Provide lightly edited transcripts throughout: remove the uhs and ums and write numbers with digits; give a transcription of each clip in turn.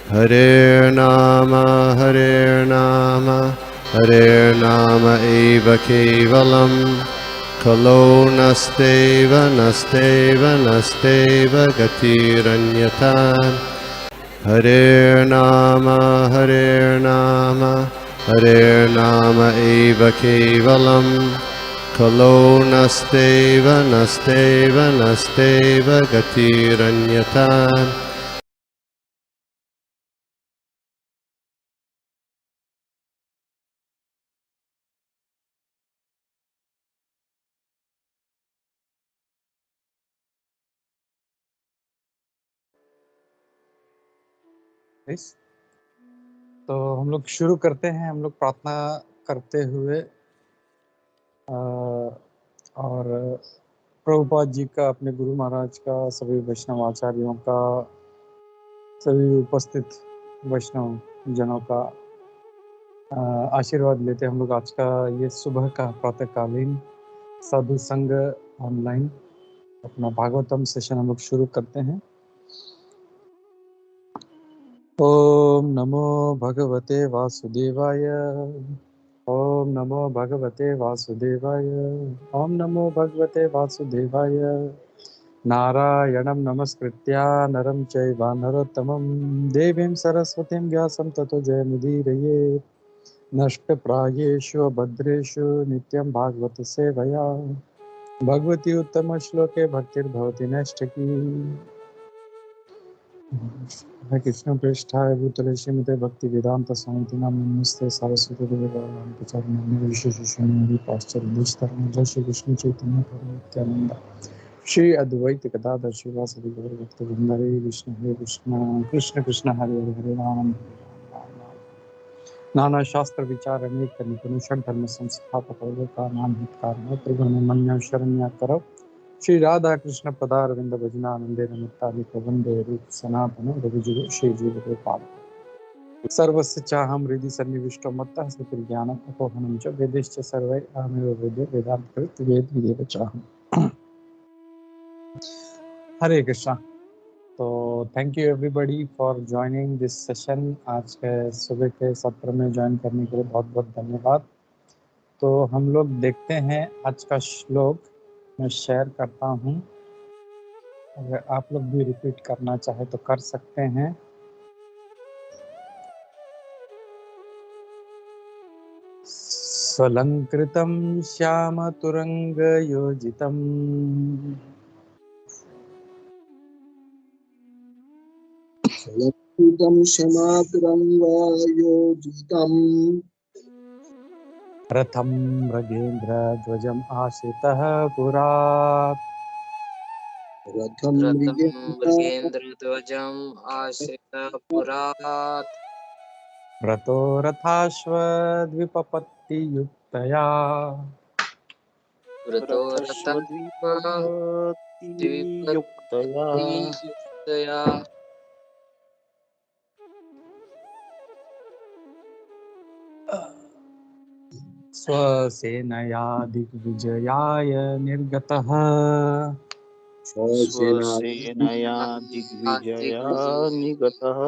Hare Nama, Hare Nama eva kevalam, Kalo nasteva, nasteva, nasteva gatiranyata. Hare Nama, Hare Nama eva kevalam, Kalo nasteva, nasteva, nasteva gatiranyata. तो हम लोग शुरू करते हैं। हम लोग प्रार्थना करते हुए और प्रभुपाद जी का, अपने गुरु महाराज का, सभी वैष्णव आचार्यों का, सभी उपस्थित वैष्णव जनों का आशीर्वाद लेते हम लोग आज का ये सुबह का प्रातःकालीन साधु संग ऑनलाइन अपना भागवतम सेशन हम लोग शुरू करते हैं। ओम नमो भगवते वासुदेवाय, ओम नमो भगवते वासुदेवाय, ओम नमो भगवते वासुदेवाय। नारायणं नमस्कृत्य नरं चैव नरोत्तमं देवीं सरस्वतीं व्यासं ततो जयमुदीरयेत्। नष्टप्रायेषु भद्रेषु नित्यं भागवत सेवया, भगवती उत्तम श्लोके भक्तिर्भवति नैष्ठिकी। हरे कृष्ण पृष्ठाय भूतले श्रीमते भक्ति वेदांत स्वामी नमस्ते सरस्वती देवी गौरवाणी प्रचार विशेष पाश्चात्य जय श्री कृष्ण चैतन्य प्रभु नित्यानंद श्री अद्वैत गदाधर श्रीवासदि गौर भक्त वृंद। हरे कृष्ण कृष्ण कृष्ण हरे हरे हरे राम नाना शास्त्र विचार अनेक निपुण धर्म संस्थापक का नाम हितकार त्रिगुण मन्य शरण्य करो। श्री राधा कृष्ण पदारविंद भजनानंदे नमित्तादिक वंदे रूप सनातन रघुजुग श्री जीव गोपाल। सर्वस्य चाहं हृदि सन्निविष्टो मत्तः स्मृतिर्ज्ञानम् अपोहनं च वेदैश्च सर्वैः अहमेव वेदे वेदान्तकृत् वेद चाहम्। हरे कृष्णा। तो thank you everybody for joining this session. आज के सुबह के सत्र में ज्वाइन करने के लिए बहुत बहुत धन्यवाद। तो हम लोग देखते हैं आज का श्लोक मैं शेयर करता हूँ। अगर आप लोग भी रिपीट करना चाहे तो कर सकते हैं। स्वलंकृतं श्यामतुरंगयोजितम् रथं मृगेन्द्रध्वजम् आश्रितः पुरात्। रथं मृगेन्द्रध्वजम् आश्रितः पुरात्। रतो रथाश्वद्विपपत्तियुक्तया रतो रथश्वद्विपत्तियुक्तया स्वसेनया दिग्विजयाय निर्गतः। स्वसेनया दिग्विजया निगतः।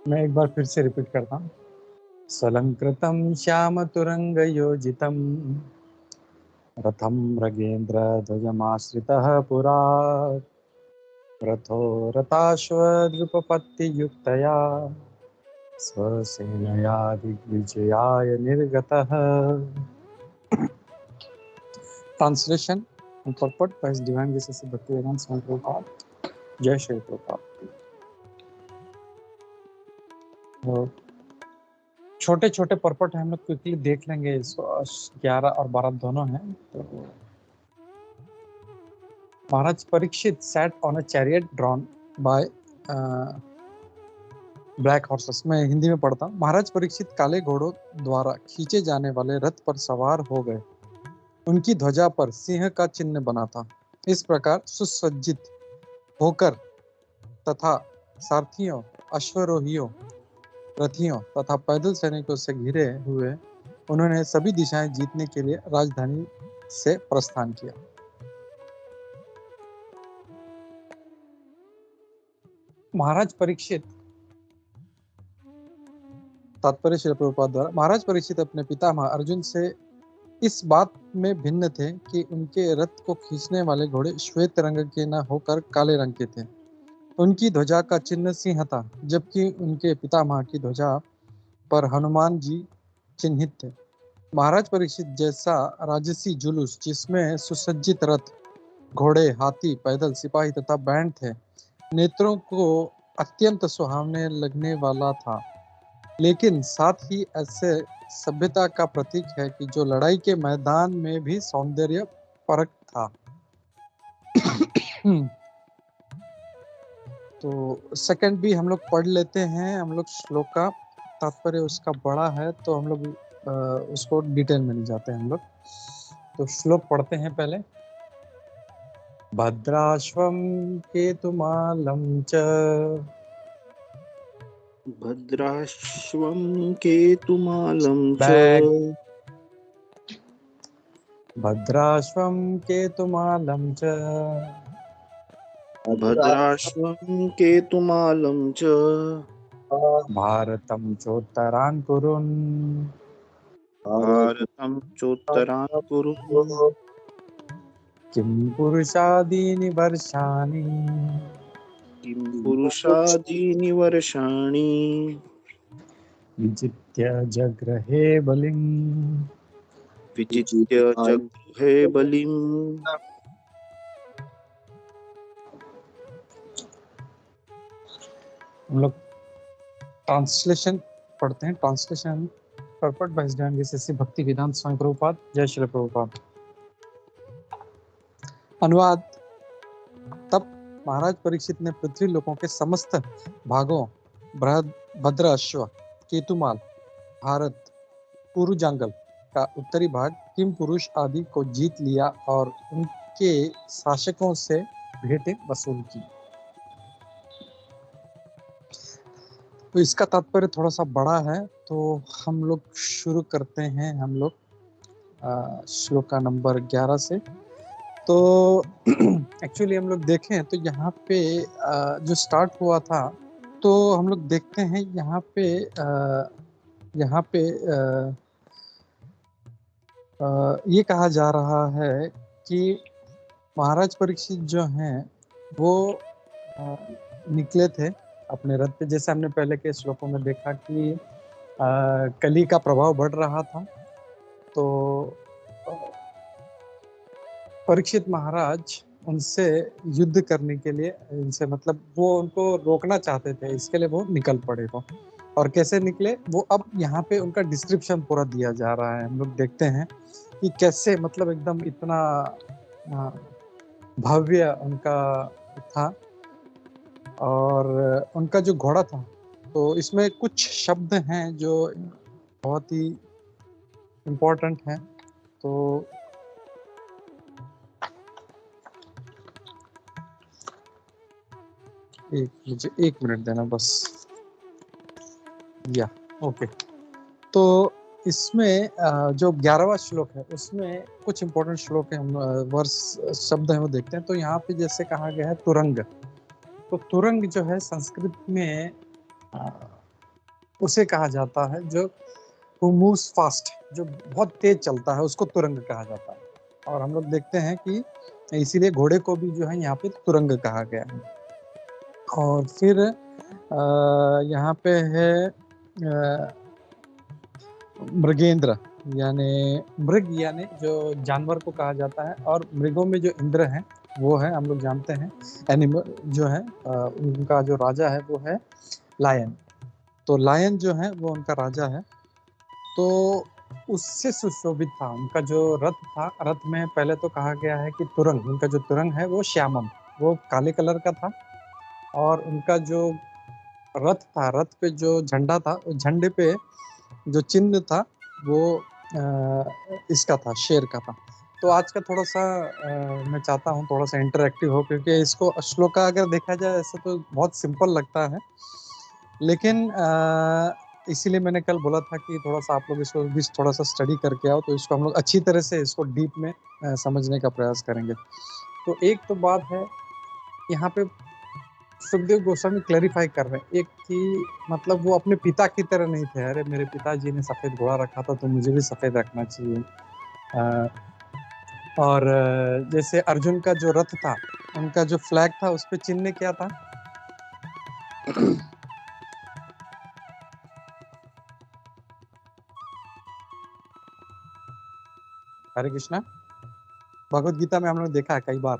मैं एक बार फिर से रिपीट करता हूँ। स्वलंकृतं श्यामतुरंगयोजितं रथं मृगेन्द्रध्वजमाश्रितः पुरात्। रथो रथाश्वद्विपपत्तियुक्तया स्वसेनया दिग्विजयाय निर्गतः। Translation and purport by His Divine Grace Bhaktivedanta Swami Prabhupada. जय श्री प्रभुपाद। छोटे छोटे पर्पट हम लोग क्विकली देख लेंगे। 11 और 12 दोनों हैं। तो Maharaj Parikshit sat on a chariot drawn by black horses. मैं हिंदी में पढ़ता हूँ। महाराज परीक्षित काले घोड़ों द्वारा खींचे जाने वाले रथ पर सवार हो गए। उनकी ध्वजा पर सिंह का चिन्ह बना था। इस प्रकार सुसज्जित होकर तथा सारथियों, अश्वरोहियों, रथियों तथा पैदल सैनिकों से घिरे हुए उन्होंने सभी दिशाएं जीतने के लिए राजधानी से प्रस्थान किया। महाराज परीक्षित, तात्पर्य श्रील प्रभुपाद द्वारा, महाराज परीक्षित अपने पितामह अर्जुन से इस बात में भिन्न थे कि उनके रथ को खींचने वाले घोड़े श्वेत रंग के न होकर काले रंग के थे। उनकी ध्वजा का चिन्ह सिंह था, जबकि उनके पितामह की ध्वजा पर हनुमान जी चिन्हित थे। महाराज परीक्षित जैसा राजसी जुलूस, जिसमें सुसज्जित रथ, घोड़े, हाथी, पैदल सिपाही तथा बैंड थे, नेत्रों को अत्यंत सुहावने लगने वाला था, लेकिन साथ ही ऐसे सभ्यता का प्रतीक है कि जो लड़ाई के मैदान में भी सौंदर्य परक था। तो सेकंड भी हम लोग पढ़ लेते हैं। हम लोग श्लोक का तात्पर्य उसका बड़ा है, तो हम लोग उसको डिटेल में नहीं जाते हैं हम लोग। तो श्लोक पढ़ते हैं पहले। भद्राश्वम केतुमालं च, भद्राश्वं केतुमालं च, भद्राश्वम केतुमालं च, भद्राश्वं केतुमालं च, भारतं चोत्तरान् कुरुन्, भारतं चोत्तरान् कुरुन्, किं पुरुषादीनि वर्षाणि, किं पुरुषादीनि वर्षाणि, विजित्य जग्रहे बलिम्, विजित्य जगृहे बलिम्। हम लोग ट्रांसलेशन पढ़ते हैं। ट्रांसलेशन परपट बाय हिज भक्ति वेदांत स्वामी प्रभुपाद। जय श्री प्रभुपाद। अनुवाद। तब महाराज परीक्षित ने पृथ्वी लोकों के समस्त भागों, भद्र अश्व, केतुमाल, भारत, पुरुजांगल का उत्तरी भाग, किम पुरुष आदि को जीत लिया और उनके शासकों से भेंटें वसूल की। तो इसका तात्पर्य थोड़ा सा बड़ा है, तो हम लोग शुरू करते हैं। हम लोग श्लोक का नंबर 11 से। तो एक्चुअली हम लोग देखें तो यहाँ पे जो स्टार्ट हुआ था, तो हम लोग देखते हैं यहाँ पे ये कहा जा रहा है कि महाराज परीक्षित जो हैं वो निकले थे अपने रथ पे। जैसे हमने पहले के श्लोकों में देखा कि कली का प्रभाव बढ़ रहा था, तो परीक्षित महाराज उनसे युद्ध करने के लिए, इनसे मतलब वो उनको रोकना चाहते थे, इसके लिए वो निकल पड़े वो। और कैसे निकले वो अब यहाँ पे उनका डिस्क्रिप्शन पूरा दिया जा रहा है। हम लोग देखते हैं कि कैसे मतलब एकदम इतना भव्य उनका था और उनका जो घोड़ा था। तो इसमें कुछ शब्द हैं जो बहुत ही इम्पोर्टेंट हैं। तो मुझे 1 मिनट देना बस। या ओके। तो इसमें जो 11वां श्लोक है उसमें कुछ इम्पोर्टेंट श्लोक है, हम वर्ष शब्द है वो देखते हैं। तो यहाँ पे जैसे कहा गया है तुरंग। तो तुरंग जो है संस्कृत में उसे कहा जाता है जो who moves fast, जो बहुत तेज चलता है, उसको तुरंग कहा जाता है। और हम लोग देखते हैं कि इसीलिए घोड़े को भी जो है यहाँ पे तुरंग कहा गया है। और फिर यहाँ पे है मृगेंद्र, यानी मृग यानी जो जानवर को कहा जाता है। और मृगों में जो इंद्र है वो है, हम लोग जानते हैं एनिमल जो है उनका जो राजा है वो है लायन। तो लायन जो है वो उनका राजा है। तो उससे सुशोभित था उनका जो रथ था। रथ में पहले तो कहा गया है कि तुरंग, उनका जो तुरंग है वो श्यामम, वो काले कलर का था। और उनका जो रथ था, रथ पे जो झंडा था, उस झंडे पे जो चिन्ह था वो इसका था, शेर का था। तो आज का थोड़ा सा मैं चाहता हूँ थोड़ा सा इंटरैक्टिव हो, क्योंकि इसको श्लोक का अगर देखा जाए ऐसे तो बहुत सिंपल लगता है, लेकिन इसीलिए मैंने कल बोला था कि थोड़ा सा आप लोग इसको भी थोड़ा सा स्टडी करके आओ, तो इसको हम लोग अच्छी तरह से इसको डीप में समझने का प्रयास करेंगे। तो एक तो बात है यहाँ पे सुखदेव गोस्वामी क्लैरिफाई कर रहे हैं एक कि मतलब वो अपने पिता की तरह नहीं थे, अरे मेरे पिताजी ने सफेद घोड़ा रखा था तो मुझे भी सफेद रखना चाहिए। और जैसे अर्जुन का जो रथ था, उनका जो फ्लैग था उस पे चिन्ह क्या था? हरे कृष्णा, भगवत गीता में हम लोग देखा है कई बार।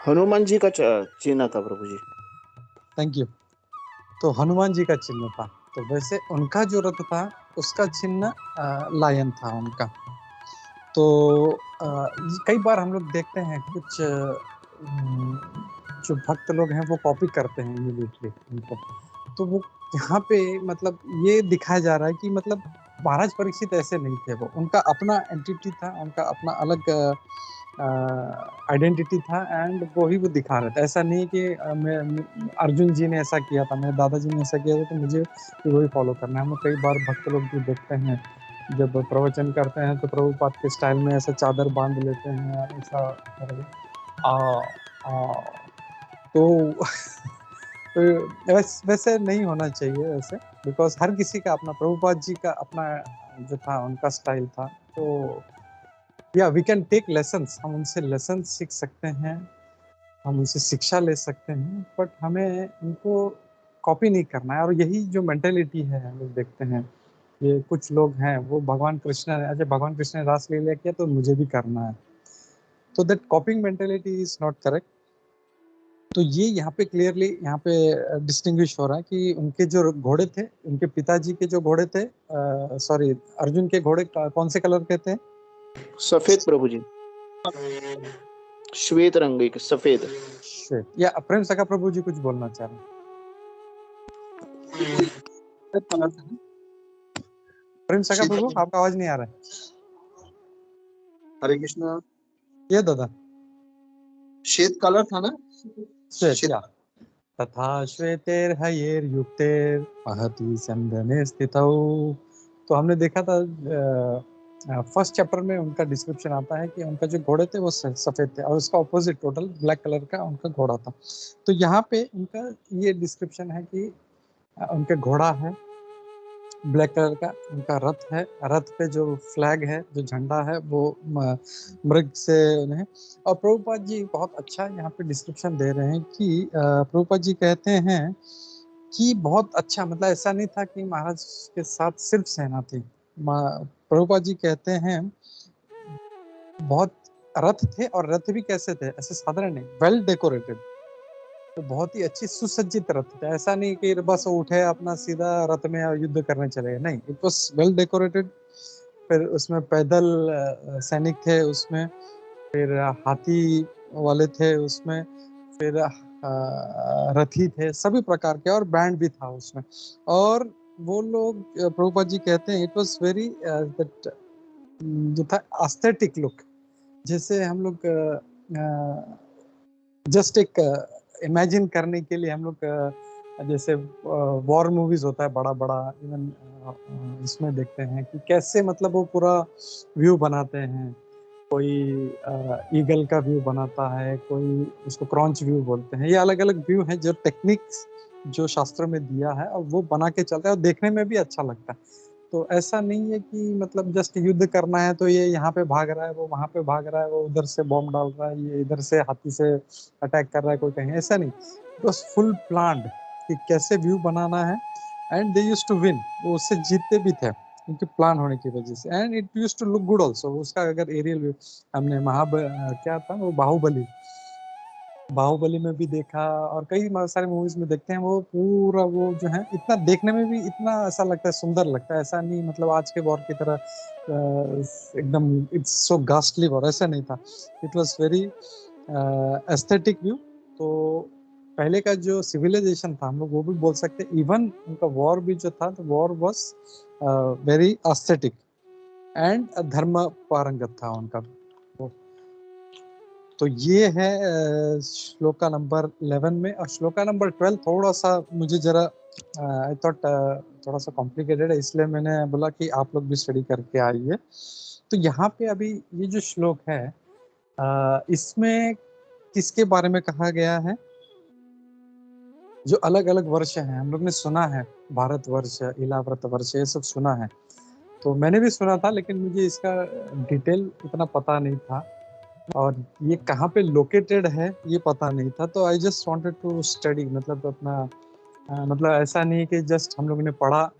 हनुमान जी का चिन्ह था प्रभु जी। Thank you. तो हनुमान जी का चिन्ह था, तो वैसे उनका जो रथ था उसका चिन्ह लायन था उनका। तो कई बार हम लोग देखते हैं कुछ जो भक्त लोग हैं वो कॉपी करते हैं इमीडिएटली उनको। तो वो यहाँ पे मतलब ये दिखाया जा रहा है कि मतलब महाराज परीक्षित ऐसे नहीं थे, वो उनका अपना एंटिटी था, उनका अपना अलग आइडेंटिटी था, एंड वो ही वो दिखा रहे थे। ऐसा नहीं कि अर्जुन जी ने ऐसा किया था, मेरे दादाजी ने ऐसा किया था तो मुझे भी वही फॉलो करना है। हम लोग कई बार भक्त लोग भी देखते हैं जब प्रवचन करते हैं तो प्रभुपाद के स्टाइल में ऐसा चादर बांध लेते हैं ऐसा आ, आ, तो वैसे नहीं होना चाहिए वैसे, बिकॉज हर किसी का अपना, प्रभुपाद जी का अपना जो था उनका स्टाइल था। तो या वी कैन टेक लेसन्स, हम उनसे लेसन सीख सकते हैं, हम उनसे शिक्षा ले सकते हैं, बट हमें उनको कॉपी नहीं करना है। और यही जो मेंटेलिटी है हम लोग देखते हैं, ये कुछ लोग हैं वो भगवान कृष्ण ने, अच्छा भगवान कृष्ण ने रासलीला किया तो मुझे भी करना है, तो that कॉपिंग mentality is not correct. तो ये यहाँ पे क्लियरली यहाँ पे डिस्टिंग्विश हो रहा है कि उनके जो घोड़े थे, उनके पिताजी के जो घोड़े थे, सॉरी अर्जुन के घोड़े कौन से कलर के थे? सफेद प्रभु जी, श्वेत रंग के सफेद। श्वेत। या प्रेम सखा प्रभु जी कुछ बोलना चाह रहे हैं? प्रेम सखा प्रभु आपका आवाज नहीं आ रहा है। हरे कृष्णा। ये दादा श्वेत कलर था ना? श्वेत, या तथा श्वेतैर्हयैर्युक्तैर् महति संदने स्थितौ। तो हमने देखा था फर्स्ट चैप्टर में उनका डिस्क्रिप्शन आता है कि उनका जो घोड़े थे वो सफेद थे और उसका ऑपोजिट टोटल ब्लैक कलर का उनका घोड़ा था। तो यहाँ पे उनका ये डिस्क्रिप्शन है कि उनके घोड़ा है ब्लैक कलर का, उनका रथ है, रथ पे जो फ्लैग है, जो झंडा है वो मृग से उन्हें। और प्रभुपाद जी बहुत अच्छा यहाँ पे डिस्क्रिप्शन दे रहे हैं कि प्रभुपाद जी कहते हैं कि बहुत अच्छा, मतलब ऐसा नहीं था कि महाराज के साथ सिर्फ सेना थी। प्रभुपाद जी कहते हैं बहुत रथ थे, और रथ भी कैसे थे, ऐसे साधारण नहीं, वेल डेकोरेटेड। तो बहुत ही अच्छी सुसज्जित रथ थे, ऐसा नहीं कि बस उठे अपना सीधा रथ में युद्ध करने चले गए, नहीं, इट वाज वेल डेकोरेटेड। फिर उसमें पैदल सैनिक थे उसमें, फिर हाथी वाले थे उसमें, फिर रथी थे सभी प्रकार के, और बैंड भी था उसमें। और वो लोग प्रभुपाद जी कहते हैं इट वाज वेरी दैट जो था एस्थेटिक लुक, जैसे हम लोग जस्ट एक इमेजिन करने के लिए हम लोग जैसे वॉर मूवीज होता है बड़ा बड़ा, इवन इसमें देखते हैं कि कैसे मतलब वो पूरा व्यू बनाते हैं। कोई ईगल का व्यू बनाता है, कोई उसको क्रॉन्च व्यू बोलते हैं, ये अलग अलग व्यू है जो टेक्निक्स जो शास्त्र में दिया है, और वो बना के चलता है और देखने में भी अच्छा लगता है। तो ऐसा नहीं है कि मतलब जस्ट युद्ध करना है तो ये यहाँ पे भाग रहा है, वो वहां पे भाग रहा है, वो उधर से बॉम्ब डाल रहा है, ये इधर से हाथी से अटैक कर रहा है कोई कहीं, ऐसा नहीं। इट वॉज फुल प्लान्ड कि कैसे व्यू बनाना है, and they used to win, वो उससे जीतते भी थे उनके प्लान होने की वजह से, and it used to look good also. उसका अगर एरियल व्यू हमने क्या था वो बाहुबली में भी देखा, और कई सारे मूवीज में देखते हैं, वो पूरा वो जो है इतना देखने में भी इतना ऐसा लगता है, सुंदर लगता है, ऐसा नहीं मतलब आज के वॉर की तरह एकदम इट्स सो गास्टली वॉर, ऐसा नहीं था। It was very aesthetic view. तो पहले का जो सिविलाइजेशन था हम लोग वो भी बोल सकते, इवन उनका वॉर भी जो था, तो war was very aesthetic and धर्म पारंगत था उनका। तो ये है श्लोका नंबर 11 में। और श्लोका नंबर 12 थोड़ा सा मुझे जरा आई थॉट थोड़ा सा कॉम्प्लिकेटेड है, इसलिए मैंने बोला कि आप लोग भी स्टडी करके आइए। तो यहाँ पे अभी ये जो श्लोक है इसमें किसके बारे में कहा गया है? जो अलग अलग वर्ष हैं, हम लोग ने सुना है, भारत वर्ष, इलाव्रत वर्ष, ये सब सुना है। तो मैंने भी सुना था, लेकिन मुझे इसका डिटेल इतना पता नहीं था, और ये कहाँ पे लोकेटेड है ये पता नहीं था। तो I just wanted to study, मतलब अपना मतलब ऐसा नहीं कि जस्ट हम लोग ने पढ़ा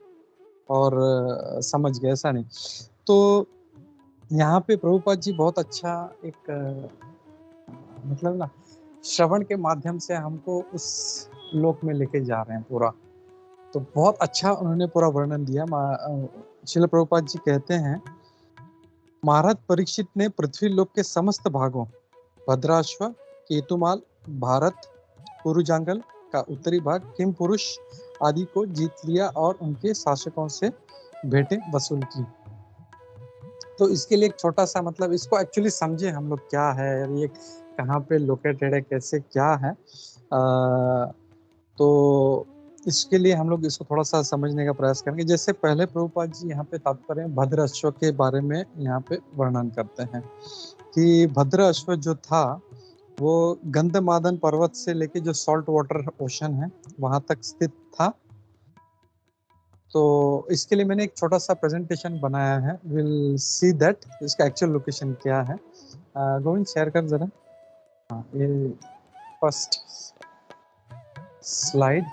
और समझ गए, ऐसा नहीं। तो यहाँ पे प्रभुपाद जी बहुत अच्छा एक मतलब ना श्रवण के माध्यम से हमको उस लोक में लेके जा रहे हैं पूरा। तो बहुत अच्छा उन्होंने पूरा वर्णन दिया। श्रील प्रभुपाद जी कहते हैं, महाराज परीक्षित ने पृथ्वी लोक के समस्त भागों, भद्राश्व, केतुमाल, भारत, पुरुजांगल का उत्तरी भाग, किम पुरुष आदि को जीत लिया और उनके शासकों से भेंटें वसूल की। तो इसके लिए एक छोटा सा, मतलब इसको एक्चुअली समझे हम लोग क्या है, ये कहाँ पे लोकेटेड है, कैसे क्या है। तो इसके लिए हम लोग इसको थोड़ा सा समझने का प्रयास करेंगे। जैसे पहले प्रभुपाद जी यहाँ पे तात्पर्य भद्र अश्व के बारे में यहाँ पे वर्णन करते हैं कि भद्र अश्व जो था वो गंधमादन पर्वत से लेके जो सॉल्ट वाटर ओशन है वहां तक स्थित था। तो इसके लिए मैंने एक छोटा सा प्रेजेंटेशन बनाया है, विल सी दैट इसका एक्चुअल लोकेशन क्या है। गोविंद शेयर कर जरा। हाँ, ये फर्स्ट स्लाइड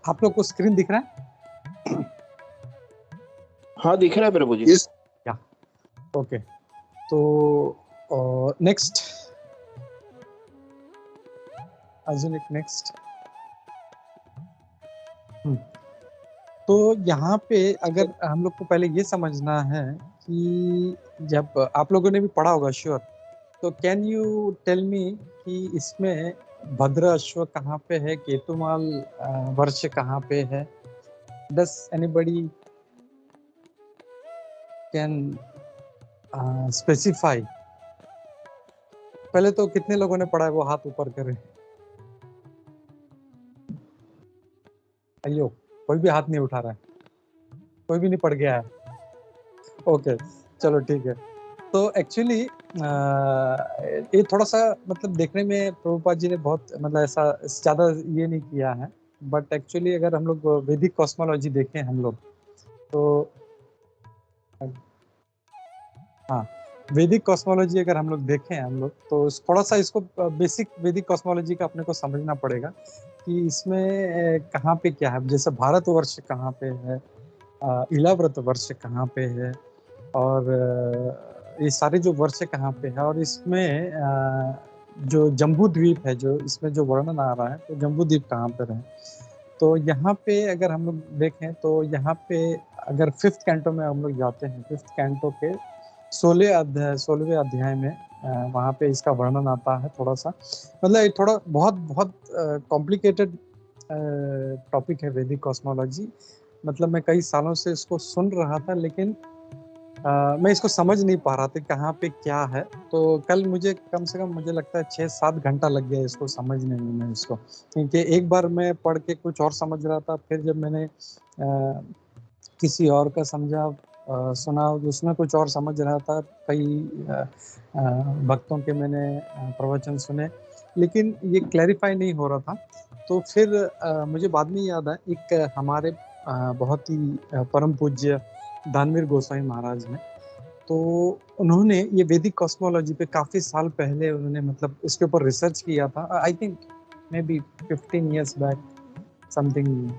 आप लोग को स्क्रीन दिख रहा है? हाँ दिख रहा है प्रभु जी। Yes. या ओके। तो नेक्स्ट, अजून एक नेक्स्ट। तो यहाँ पे अगर हम लोग को पहले ये समझना है कि जब आप लोगों ने भी पढ़ा होगा श्योर, तो कैन यू टेल मी कि इसमें भद्र अश्व कहाँ पे है, केतुमाल वर्ष कहाँ पे है? डस एनीबडी कैन स्पेसिफाई? पहले तो कितने लोगों ने पढ़ा है वो हाथ ऊपर करें। अयो, कोई भी हाथ नहीं उठा रहा है, कोई भी नहीं पढ़ गया है। ओके चलो ठीक है। तो एक्चुअली ये थोड़ा सा मतलब देखने में प्रभुपाद जी ने बहुत मतलब ऐसा ज़्यादा ये नहीं किया है, बट एक्चुअली अगर हम लोग वैदिक कॉस्मोलॉजी देखें हम लोग, तो हाँ वैदिक कॉस्मोलॉजी अगर हम लोग देखें हम लोग, तो थोड़ा सा इसको बेसिक वैदिक कॉस्मोलॉजी का अपने को समझना पड़ेगा कि इसमें कहाँ पे क्या है। जैसे भारत वर्ष कहाँ पे है, इलाव्रत वर्ष कहाँ पे है, और ये सारे जो वर्ष कहाँ पे है, और इसमें जो जम्बू द्वीप है, जो इसमें जो वर्णन आ रहा है, तो जम्बू द्वीप कहाँ पे रहे। तो यहाँ पे अगर हम लोग देखें तो यहाँ पे अगर 5th कैंटो में हम लोग जाते हैं, 5th कैंटो के 16वें अध्याय में वहाँ पे इसका वर्णन आता है। थोड़ा सा मतलब ये थोड़ा बहुत कॉम्प्लिकेटेड टॉपिक है वैदिक कॉस्मोलॉजी। मतलब मैं कई सालों से इसको सुन रहा था, लेकिन मैं इसको समझ नहीं पा रहा था कहाँ पे क्या है। तो कल मुझे कम से कम मुझे लगता है 6-7 घंटा लग गया इसको समझने में मैं इसको, क्योंकि एक बार मैं पढ़ के कुछ और समझ रहा था, फिर जब मैंने किसी और का समझा सुना उसमें कुछ और समझ रहा था। कई भक्तों के मैंने प्रवचन सुने, लेकिन ये क्लैरिफाई नहीं हो रहा था। तो फिर मुझे बाद में याद आया, एक हमारे बहुत ही परम पूज्य दानवीर गोसाई महाराज ने, तो उन्होंने ये वैदिक कॉस्मोलॉजी पे काफ़ी साल पहले उन्होंने मतलब इसके ऊपर रिसर्च किया था। I think may be 15 years back something.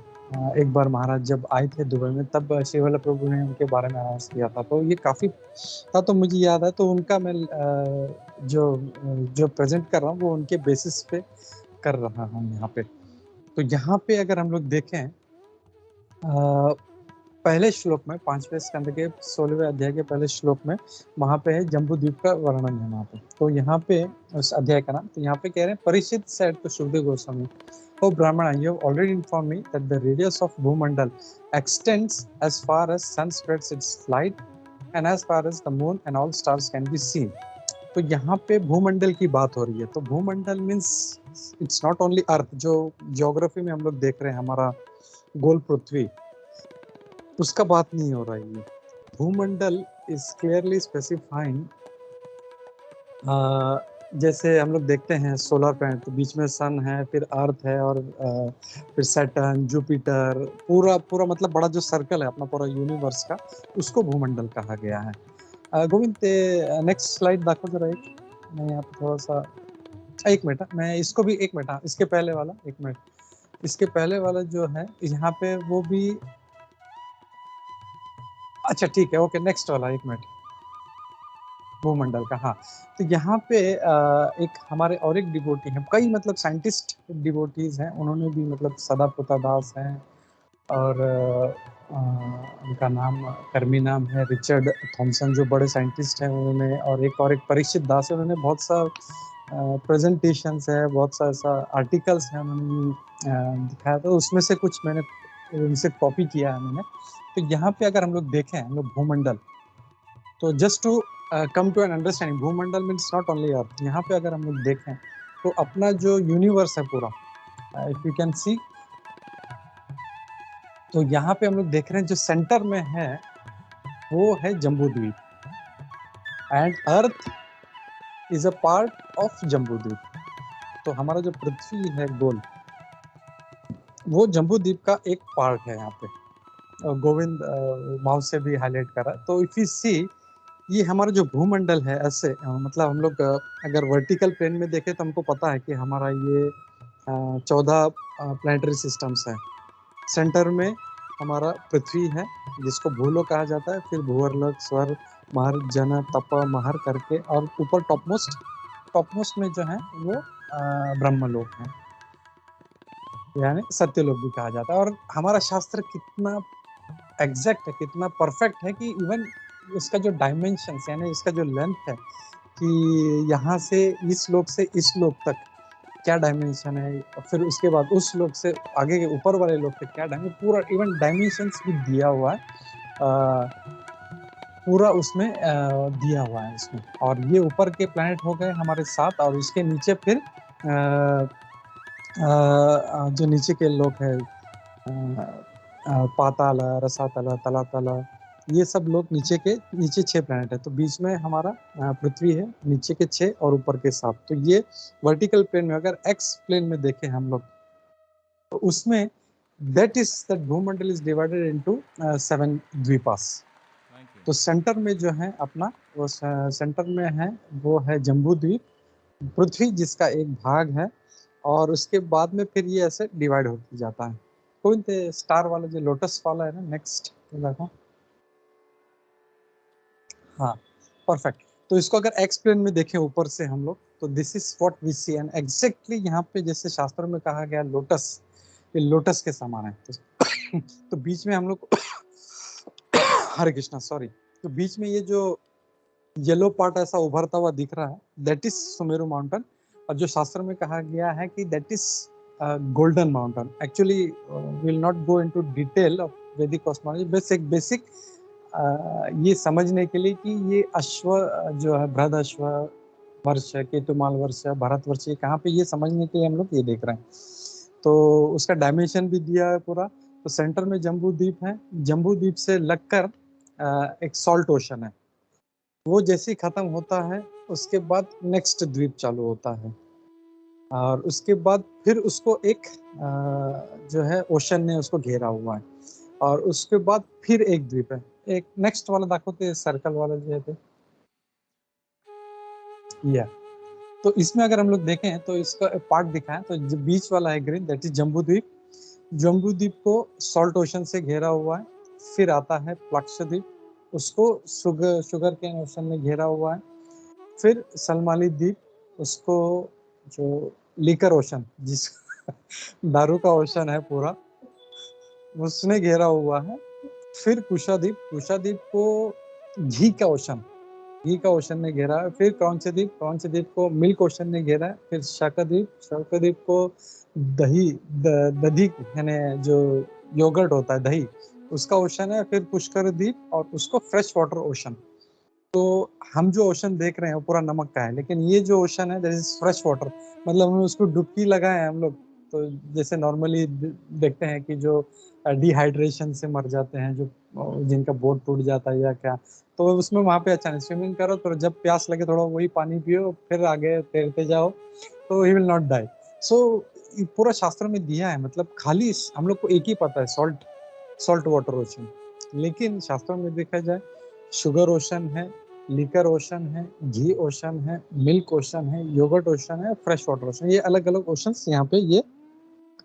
एक बार महाराज जब आए थे दुबई में, तब शिवल्लभ प्रभु ने उनके बारे में अनाउंस किया था, तो ये काफ़ी था, तो मुझे याद है। तो उनका मैं जो प्रेजेंट कर रहा हूँ वो उनके बेसिस पे कर रहा हूँ यहाँ पे। तो यहाँ पे अगर हम लोग देखें पहले श्लोक में 5वें स्कंद के 16वें अध्याय के पहले श्लोक में वहाँ पे है जम्बू द्वीप का वर्णन है वहाँ पे। तो यहाँ पे उस अध्याय का नाम, तो यहाँ पे कह रहे हैं, Parikshit said to Shukdev Goswami, "O Brahmana, you have already informed me that the radius of Bhumandal extends as far as sun spreads its light and as far as the moon and all stars can be seen." तो यहाँ पे भूमंडल की बात हो रही है। तो भूमंडल मीन्स इट्स नॉट ओनली अर्थ, जो जियोग्राफी में हम लोग देख रहे हैं हमारा गोल पृथ्वी, उसका बात नहीं हो रहा है। भूमंडल इज क्लियरली स्पेसिफाइंग जैसे हम लोग देखते हैं सोलर प्लैनेट, तो बीच में सन है, फिर अर्थ है, और फिर सैटर्न, जुपिटर, पूरा पूरा मतलब बड़ा जो सर्कल है अपना पूरा यूनिवर्स का, उसको भूमंडल कहा गया है। गोविंद ते नेक्स्ट स्लाइड दाखो जरा एक। मैं यहाँ पे थोड़ा सा, एक मिनट, मैं इसको भी, एक मिनट, हाँ इसके पहले वाला, एक मिनट, इसके पहले वाला जो है यहाँ पे वो भी, अच्छा ठीक है, ओके, नेक्स्ट वाला, एक मिनट, भूमंडल का, हाँ। तो यहाँ पे एक हमारे और एक डिवोटी हैं, कई मतलब साइंटिस्ट डिवोटीज हैं, उन्होंने भी मतलब सदापुता दास हैं, और उनका नाम कर्मी नाम है रिचर्ड थॉमसन, जो बड़े साइंटिस्ट हैं उन्होंने, और एक परीक्षित दास है, उन्होंने बहुत सा प्रेजेंटेशंस है, बहुत सा ऐसा आर्टिकल्स हैं उन्होंने दिखाया, तो उसमें से कुछ मैंने उनसे कॉपी किया है मैंने। तो यहाँ पे अगर हम लोग देखें, हम लोग भूमंडल, तो just to come to an understanding, भूमंडल मीन्स नॉट ओनली अर्थ। यहाँ पे अगर हम लोग देखें तो अपना जो यूनिवर्स है पूरा, इफ यू कैन सी, तो यहाँ पे हम लोग देख रहे हैं जो सेंटर में है वो है Jambudvipa, and earth is a part of Jambudvipa. तो हमारा जो पृथ्वी है गोल, वो जम्बू द्वीप का एक पार्ट है यहाँ पे, और गोविंद माउस से भी हाईलाइट करा। तो इफ यू सी, ये हमारा जो भूमंडल है, ऐसे मतलब हम लोग अगर वर्टिकल प्लेन में देखें तो हमको पता है कि हमारा ये 14 प्लैनेटरी सिस्टम्स है। सेंटर में हमारा पृथ्वी है, जिसको भूलोक कहा जाता है, फिर भूवर्लोक, स्वर, महर, जन, तप, महर करके, और ऊपर टॉपमोस्ट में जो है वो ब्रह्मलोक है, यानी सत्यलोक भी कहा जाता है। और हमारा शास्त्र कितना एग्जैक्ट है, कितना परफेक्ट है, कि इवन इसका जो डायमेंशन यानी इसका जो लेंथ है, कि यहाँ से इस लोक से इस लोक तक क्या डायमेंशन है, और फिर उसके बाद उस लोक से आगे के ऊपर वाले लोक तक क्या डायमेंशन, पूरा इवन डायमेंशंस भी दिया हुआ है, पूरा उसमें दिया हुआ है इसमें। और ये ऊपर के प्लैनेट हो गए हमारे 7, और इसके नीचे फिर जो नीचे के लोक है, पाताल, रसातल, तलातल, ये सब लोग नीचे 6 प्लैनेट है। तो बीच में हमारा पृथ्वी है, नीचे के 6 और ऊपर के 7। तो ये वर्टिकल प्लेन में, अगर एक्स प्लेन में देखें हम लोग, तो उसमें दैट भूमंडल इज डिवाइडेड इनटू 7 द्वीपास। तो सेंटर में जो है अपना, वो सेंटर में है, वो है जम्बू द्वीप, पृथ्वी जिसका एक भाग है, और उसके बाद में फिर ये ऐसे डिवाइड होती जाता है। कोई स्टार वाला जो लोटस वाला है ना, नेक्स्ट देखो, हाँ परफेक्ट। तो इसको अगर एक्स प्लेन में देखें ऊपर से हम लोग, तो this is what we see, and exactly यहाँ पे जैसे शास्त्रों में कहा गया लोटस, ये लोटस के समान है। तो बीच में हम लोग हरे कृष्णा, सॉरी, तो बीच में ये जो येलो पार्ट ऐसा उभरता हुआ दिख रहा है, दैट इज सुमेरु माउंटेन। और जो शास्त्र में कहा गया है कि that is golden mountain. Actually will not go into detail of वैदिक कॉस्मोलॉजी, बेसिक ये समझने के लिए कि ये अश्व जो है, बृहद अश्व वर्ष, केतुमाल वर्ष, भारत वर्ष, ये कहाँ पे, ये समझने के लिए हम लोग ये देख रहे हैं। तो उसका डायमेंशन भी दिया है पूरा। तो सेंटर में जम्बू द्वीप है, जम्बू द्वीप से लगकर एक सॉल्ट ओशन है, वो जैसे ही खत्म होता है उसके बाद नेक्स्ट द्वीप चालू होता है, और उसके बाद फिर उसको एक जो है ओशन ने उसको घेरा हुआ है, और उसके बाद फिर एक द्वीप है। एक नेक्स्ट वाला दाखवते, सर्कल वाला जो है, या तो इसमें अगर हम लोग देखें तो इसका पार्ट दिखा है, तो जो बीच वाला है ग्रीन, दैट इज जम्बू द्वीप। जम्बू द्वीप को सॉल्ट ओशन से घेरा हुआ है। फिर आता है प्लक्ष द्वीप, उसको शुगर केन ओशन ने घेरा हुआ है। फिर सलमाली द्वीप, उसको जो लीकर ओशन, जिस दारू का ओशन है पूरा, उसने घेरा हुआ है। फिर कुशा द्वीप को घी का ओशन ने घेरा है। फिर कौन से द्वीप को मिल्क ओशन ने घेरा है। फिर शक द्वीप को दधी यानी जो योगर्ट होता है, दही, उसका ओशन है। फिर पुष्कर द्वीप, और उसको फ्रेश वाटर ओशन। तो हम जो ओशन देख रहे हैं वो पूरा नमक का है, लेकिन ये जो ओशन है दैट इज फ्रेश वाटर, मतलब हम उसको डुबकी लगाए हम लोग तो जैसे नॉर्मली देखते हैं कि जो डिहाइड्रेशन से मर जाते हैं, जो जिनका बोट टूट जाता है या क्या, तो उसमें वहां पे अच्छा नहीं, स्विमिंग करो तो जब प्यास लगे थोड़ा वही पानी पियो, फिर आगे तैरते जाओ, तो ही विल नॉट डाई। सो पूरा शास्त्र में दिया है, मतलब खाली हम लोग को एक ही पता है, सॉल्ट वाटर ओशन, लेकिन शास्त्रों में देखा जाए शुगर ओशन है, लिकर ओशन है, घी ओशन है, मिल्क ओशन है, योगर्ट ओशन है, फ्रेश वाटर ओशन, ये अलग अलग ओशंस यहाँ पे ये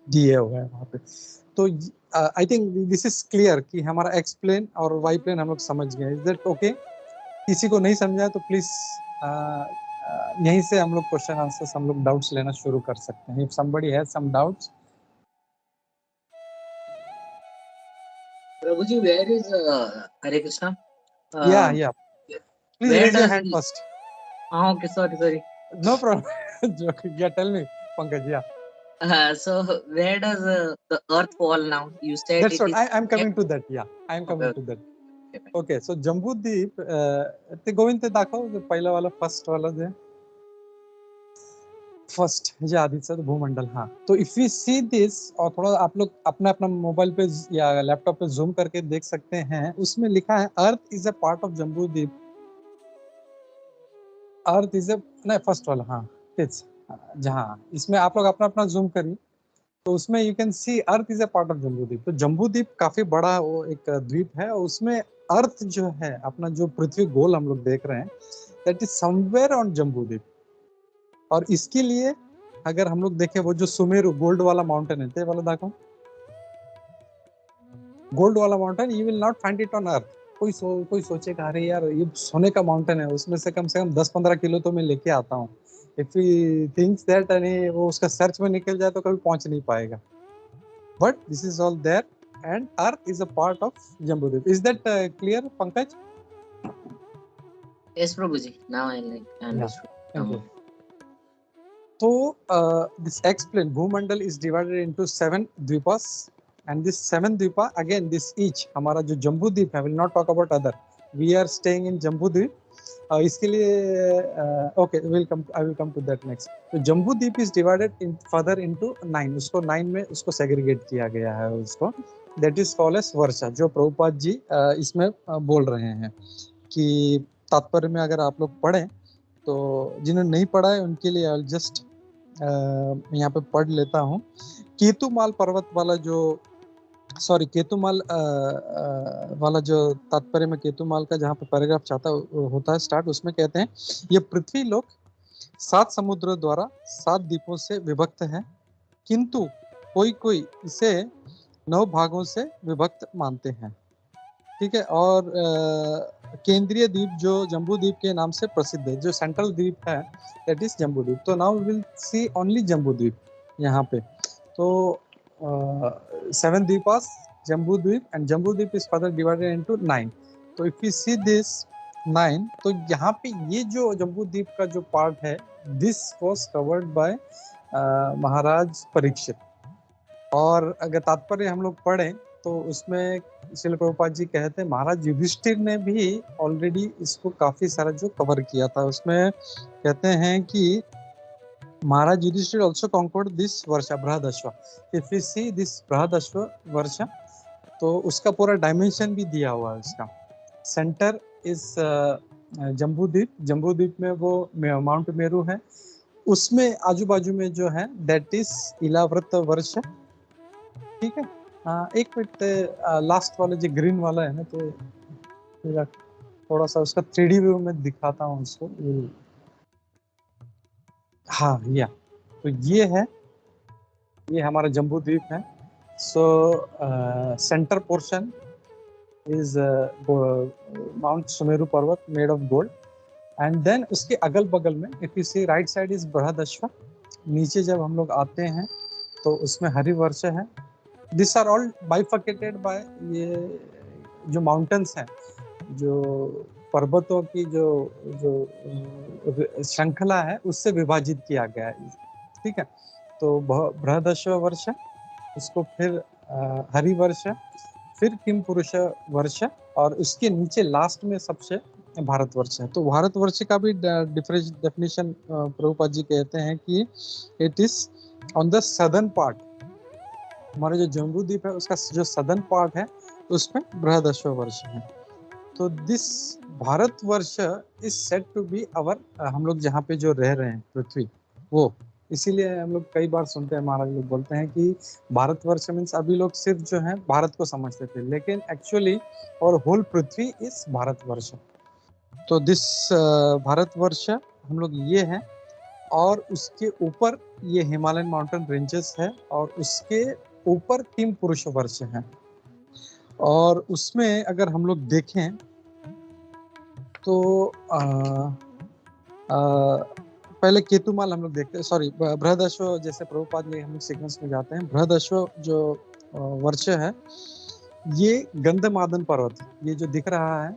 दिए हुए हैं वहाँ पे। तो I think this is clear कि हमारा एक्स प्लेन और वाई प्लेन हम लोग समझ गए। Is that okay? किसी को नहीं समझा तो प्लीज यहीं से हम लोग क्वेश्चन आंसर्स, हम लोग डाउट्स लेना शुरू कर सकते हैं। If somebody has some doubts. Prabhuji, where is Hare Krishna? या please Where raise your does hand first. okay, sorry. No problem. या टेल मी पंकज। या So where does the earth fall now? You said that's it what is I'm coming to that. Yeah, I'm coming okay, to that. okay. Okay, so Jambudvipa, ते गोविंद ते दाखव जो पहिला वाला, first वाला जे first जे आधीचं भूमंडल। हाँ, तो इफ वी सी दिस, और थोड़ा आप लोग अपना अपना मोबाइल पे या लैपटॉप पे जूम करके देख सकते हैं, उसमें लिखा है earth is a part of Jambudvipa. Earth is a, नहीं फर्स्ट वाला, हाँ तेच, जहाँ इसमें आप लोग अपना अपना जूम करिए तो उसमें you can see earth is a part of Jambudvipa. तो जम्बूद्वीप काफी बड़ा वो एक द्वीप है, और उसमें अर्थ जो है, अपना जो पृथ्वी गोल हम लोग देख रहे हैं, that is somewhere on Jambudvipa. और इसके लिए अगर हम लोग देखें, वो जो सुमेरु गोल्ड वाला माउंटेन है, ते वाला देखो, गोल्ड वाला mountain, you will not find it on earth. कोई सोचेगा अरे यार ये सोने का माउंटेन है, उसमें से कम 10-15 किलो तो मैं लेके आता हूँ। इफ ही थिंक्स दैट, यानी वो उसका सर्च में निकल जाए तो कभी पहुंच नहीं पाएगा। But this is all there, and earth is a part of Jambudvipa. Is that clear Pankaj? Yes, Prabhuji. Now I understood. Thank you. So this explain Bhumandal is divided into 7 dvipas, and this 7 dvipa, again this each, हमारा जो जम्बू द्वीप है, will not talk about other, we are staying in Jambu द्वीप। इसके लिए okay, I will come to that next। तो जम्बू द्वीप is divided in further into 9, उसको 9 में उसको segregate किया गया है उसको, that is called as वर्षा, जो प्रभुपाद जी इसमें बोल रहे हैं कि तात्पर्य में अगर आप लोग पढ़ें, तो जिन्होंने नहीं पढ़ा है उनके लिए आई जस्ट यहाँ पे पढ़ लेता हूँ। केतुमाल पर्वत वाला जो, सॉरी केतुमाल वाला जो तात्पर्य में केतुमाल का जहाँ पे पैराग्राफ चाहता होता है स्टार्ट, उसमें कहते हैं ये पृथ्वी लोक 7 समुद्रों द्वारा 7 द्वीपों से विभक्त है, किंतु कोई कोई इसे 9 भागों से विभक्त मानते हैं। ठीक है, और केंद्रीय द्वीप जो जम्बू द्वीप के नाम से प्रसिद्ध है, जो सेंट्रल द्वीप है दैट इज जम्बू द्वीप। तो now we will see only Jambudvipa यहाँ पे। तो 7 द्वीपास जम्बू द्वीप, एंड जम्बू द्वीप इज फर्दर डिवाइडेड इनटू 9। तो इफ यू सी दिस 9, तो यहाँ पे ये जो जम्बू द्वीप का जो पार्ट है, दिस वाज कवर्ड बाय महाराज परीक्षित। और अगर तात्पर्य हम लोग पढ़ें तो उसमें श्रील प्रभुपाद जी कहते हैं महाराज युधिष्ठिर ने भी ऑलरेडी इसको काफी सारा जो कवर किया था। उसमें कहते हैं कि Maharaj Yudhishthir also conquered this varsha Brihadashva. If you see this Brihadashva varsha, तो उसका पूरा डायमेंशन भी दिया हुआ है उसका। सेंटर इज जम्बूद्वीप, जम्बूद्वीप में वो माउंट मेरू है, उसमें आजू बाजू में जो है दैट इज इलाव्रत वर्ष। ठीक है, एक मिनट, लास्ट वाला जो ग्रीन वाला है ना, तो थोड़ा सा उसका 3D व्यू में दिखाता हूँ उसको। हाँ, या तो ये है, ये हमारा जम्बू द्वीप है। So center portion is Mount Sumeru parvat made of gold, and then उसके अगल बगल में if you see right side is Brihadashva. नीचे जब हम लोग आते हैं तो उसमें हरिवर्ष है। This are all bifurcated by, ये जो माउंटेन्स हैं, जो पर्वतों की जो श्रृंखला है, उससे विभाजित किया गया है। ठीक है, तो बृहदश्व वर्ष, उसको फिर हरिवर्ष, फिर किम पुरुष वर्ष, और उसके नीचे लास्ट में सबसे भारतवर्ष है। तो भारतवर्ष का भी डेफिनेशन प्रभुपाद जी कहते हैं कि it is on the southern part. हमारा जो जम्बू द्वीप है उसका जो सदर्न पार्ट है उसमें बृहदश्व वर्ष है। तो this Bharatvarsha is said to be our, हम लोग जहाँ पे जो रह रहे हैं पृथ्वी, वो इसीलिए हम लोग कई बार सुनते हैं, महाराज लोग बोलते हैं कि भारतवर्ष मीन्स अभी लोग सिर्फ जो है भारत को समझते थे, लेकिन एक्चुअली और होल पृथ्वी इस भारतवर्ष। तो दिस भारतवर्ष हम लोग ये है, और उसके ऊपर ये हिमालयन माउंटेन रेंजेस है, और उसके ऊपर किम पुरुष वर्ष है। और उसमें अगर हम लोग देखें तो पहले केतुमाल हम लोग देखते हैं, सॉरी बृहदश्व, जैसे प्रभुपाद में हम लोग सीक्वेंस में जाते हैं। बृहदश्व जो वर्ष है ये गंधमादन पर्वत, ये जो दिख रहा है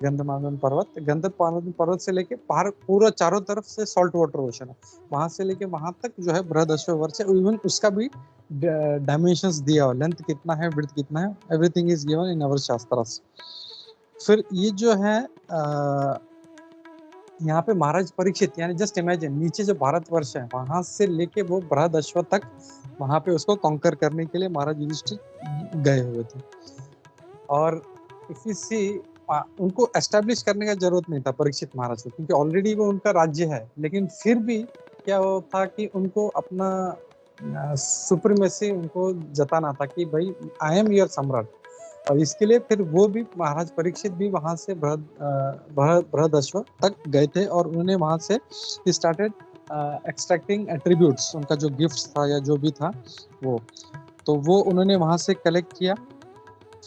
गंधमादन पर्वत, गंधमादन पर्वत से लेके पूरा चारों तरफ से सॉल्ट वाटर ओशन है, वहां से लेके वहां तक जो है बृहदश्व वर्ष है। इवन उसका भी डायमेंशंस दिया हुआ, लेंथ कितना है, विड्थ कितना है, एवरीथिंग इज गिवन इन अवर शास्त्रास। फिर ये जो है यहाँ पे महाराज परीक्षित, यानी जस्ट इमेजिन नीचे जो भारतवर्ष है वहां से लेके वो बृहदश्व तक, वहां पे उसको कॉन्कर करने के लिए महाराज युधिष्ठिर गए हुए थे। और इफ यू सी, उनको एस्टेब्लिश करने का जरूरत नहीं था परीक्षित महाराज को, क्योंकि ऑलरेडी वो उनका राज्य है। लेकिन फिर भी क्या था कि उनको अपना सुप्रीमेसी उनको जताना था कि भाई आई एम योर सम्राट। और इसके लिए फिर वो भी महाराज परीक्षित भी वहां से बृहदश्व तक गए थे, और उन्होंने वहां से स्टार्टेड एक्सट्रैक्टिंग एट्रीब्यूट्स, उनका जो गिफ्ट्स था या जो भी था वो, तो वो उन्होंने वहां से कलेक्ट किया।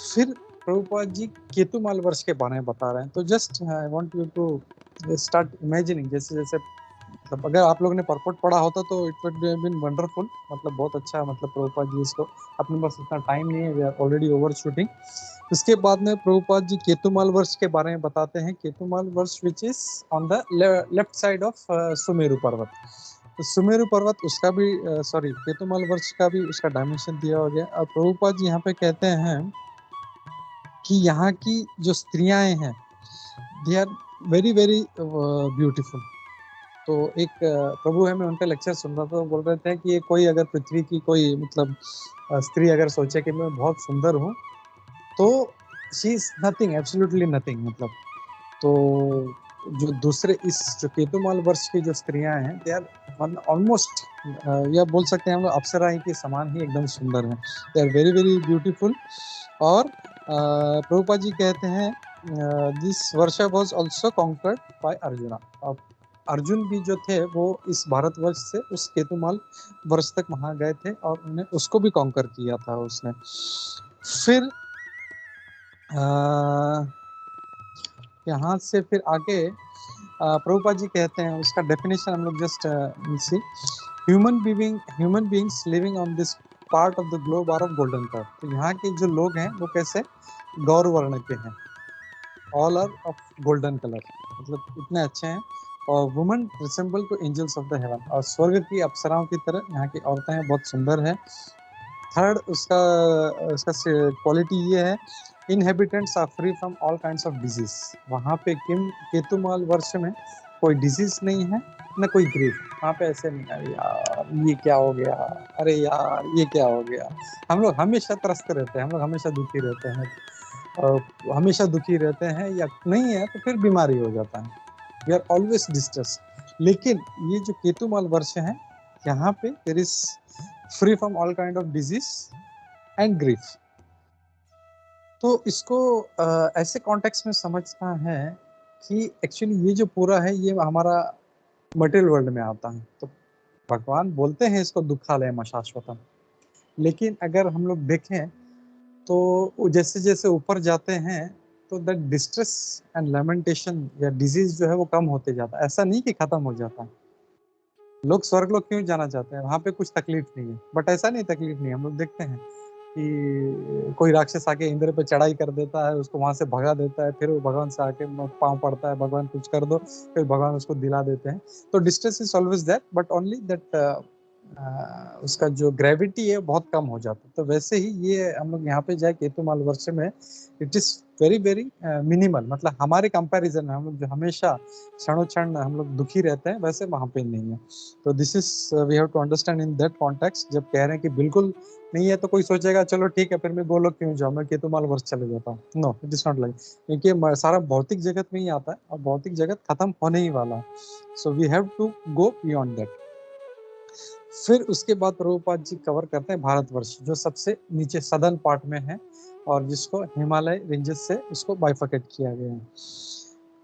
फिर प्रभुपाद जी केतुमाल वर्ष के बारे में बता रहे हैं। तो just I want you to start imagining, जैसे जैसे मतलब अगर आप लोगों ने परपोर्ट पढ़ा होता तो इट वुड बीन वंडरफुल, मतलब बहुत अच्छा, मतलब प्रभुपाद जी इसको, अपने पास इतना टाइम नहीं है, we are already over shooting. उसके बाद में प्रभुपाद जी केतुमाल वर्ष के बारे में बताते हैं। केतुमाल वर्ष which is on the left side of Sumeru पर्वत। तो सुमेरु पर्वत उसका भी सॉरी केतुमाल वर्ष का भी उसका डायमेंशन दिया हो गया। और प्रभुपाद जी यहाँ पे कहते हैं कि यहाँ की जो स्त्रियां हैं they are very very beautiful. तो एक प्रभु है, मैं उनका लेक्चर सुन रहा था, तो बोल रहे थे कि ये कोई अगर पृथ्वी की कोई मतलब स्त्री अगर सोचे कि मैं बहुत सुंदर हूँ, तो she is nothing, absolutely nothing. मतलब तो जो दूसरे इस जो केतुमाल वर्ष की जो स्त्रियां हैं दे आर ऑलमोस्ट, या बोल सकते हैं हम लोग अप्सरा के समान ही एकदम सुंदर हैं। They are very very beautiful. और प्रभुपाद जी कहते हैं this varsha was also conquered by Arjuna. Arjun भी जो थे वो इस भारतवर्ष से उस केतुमाल वर्ष तक वहां गए थे, और उन्हें उसको भी कॉन्कर किया था उसने। फिर यहाँ से फिर आगे प्रभुपाद जी कहते हैं, उसका डेफिनेशन हम लोग just see, human beings living on this part of the globe are of golden colour. तो यहाँ के जो लोग हैं वो कैसे गौर वर्ण के हैं, all are of golden colour, मतलब इतने अच्छे हैं। और woman resemble to angels of the heaven, और स्वर्ग की अप्सराओं की तरह यहाँ की औरतें हैं, बहुत सुंदर है। थर्ड उसका क्वालिटी ये है, inhabitants are free from all kinds of disease. वहाँ पे केतुमाल वर्ष में कोई डिजीज नहीं है, न कोई ग्रीफ। वहाँ पे ऐसे नहीं, अरे यार ये क्या हो गया, अरे यार ये क्या हो गया। हम लोग हमेशा त्रस्त रहते हैं, हम लोग हमेशा दुखी रहते हैं, हमेशा दुखी रहते हैं, या नहीं है तो फिर बीमारी हो जाता है, वी आर ऑलवेज डिस्ट्रेस। लेकिन ये जो केतुमाल वर्ष है, यहाँ पे there is free from all kind of disease and grief. तो इसको ऐसे कॉन्टेक्स्ट में समझना है कि एक्चुअली ये जो पूरा है ये हमारा मटेरियल वर्ल्ड में आता है। तो भगवान बोलते हैं इसको दुखालयम अशाश्वतम, लेकिन अगर हम लोग देखें तो जैसे जैसे ऊपर जाते हैं तो दैट डिस्ट्रेस एंड लेमेंटेशन या डिजीज जो है वो कम होते जाता है, ऐसा नहीं कि खत्म हो जाता है। लोग स्वर्ग लोग क्यों जाना चाहते हैं, वहां पे कुछ तकलीफ नहीं है, बट ऐसा नहीं, तकलीफ नहीं। हम लोग देखते हैं कि कोई राक्षस आके इंद्र पे चढ़ाई कर देता है, उसको वहां से भगा देता है, फिर वो भगवान से आके पाँव पड़ता है, भगवान कुछ कर दो, फिर भगवान उसको दिला देते हैं। तो distress is always that, but only that उसका जो ग्रेविटी है बहुत कम हो जाता है। तो वैसे ही ये हम लोग यहाँ पे जाए केतुमाल वर्ष में, it is very very minimal, मतलब हमारे कंपैरिजन में हम लोग जो हमेशा क्षणों क्षण हम लोग दुखी रहते हैं, वैसे वहाँ पे नहीं है। तो this is we have to understand in that context. जब कह रहे हैं कि बिल्कुल नहीं है तो कोई सोचेगा चलो ठीक है फिर मैं गोलोक क्यों जाऊँ, मैं केतुमाल वर्ष चले जाता हूँ। No, it is not like, क्योंकि सारा भौतिक जगत में ही आता है और भौतिक जगत खत्म होने ही वाला है। So we have to go beyond that. फिर उसके बाद प्रभुपाद जी कवर करते हैं भारतवर्ष, जो सबसे नीचे सदर्न पार्ट में है और जिसको हिमालय रेंजेस से उसको बाइफरकेट किया गया है।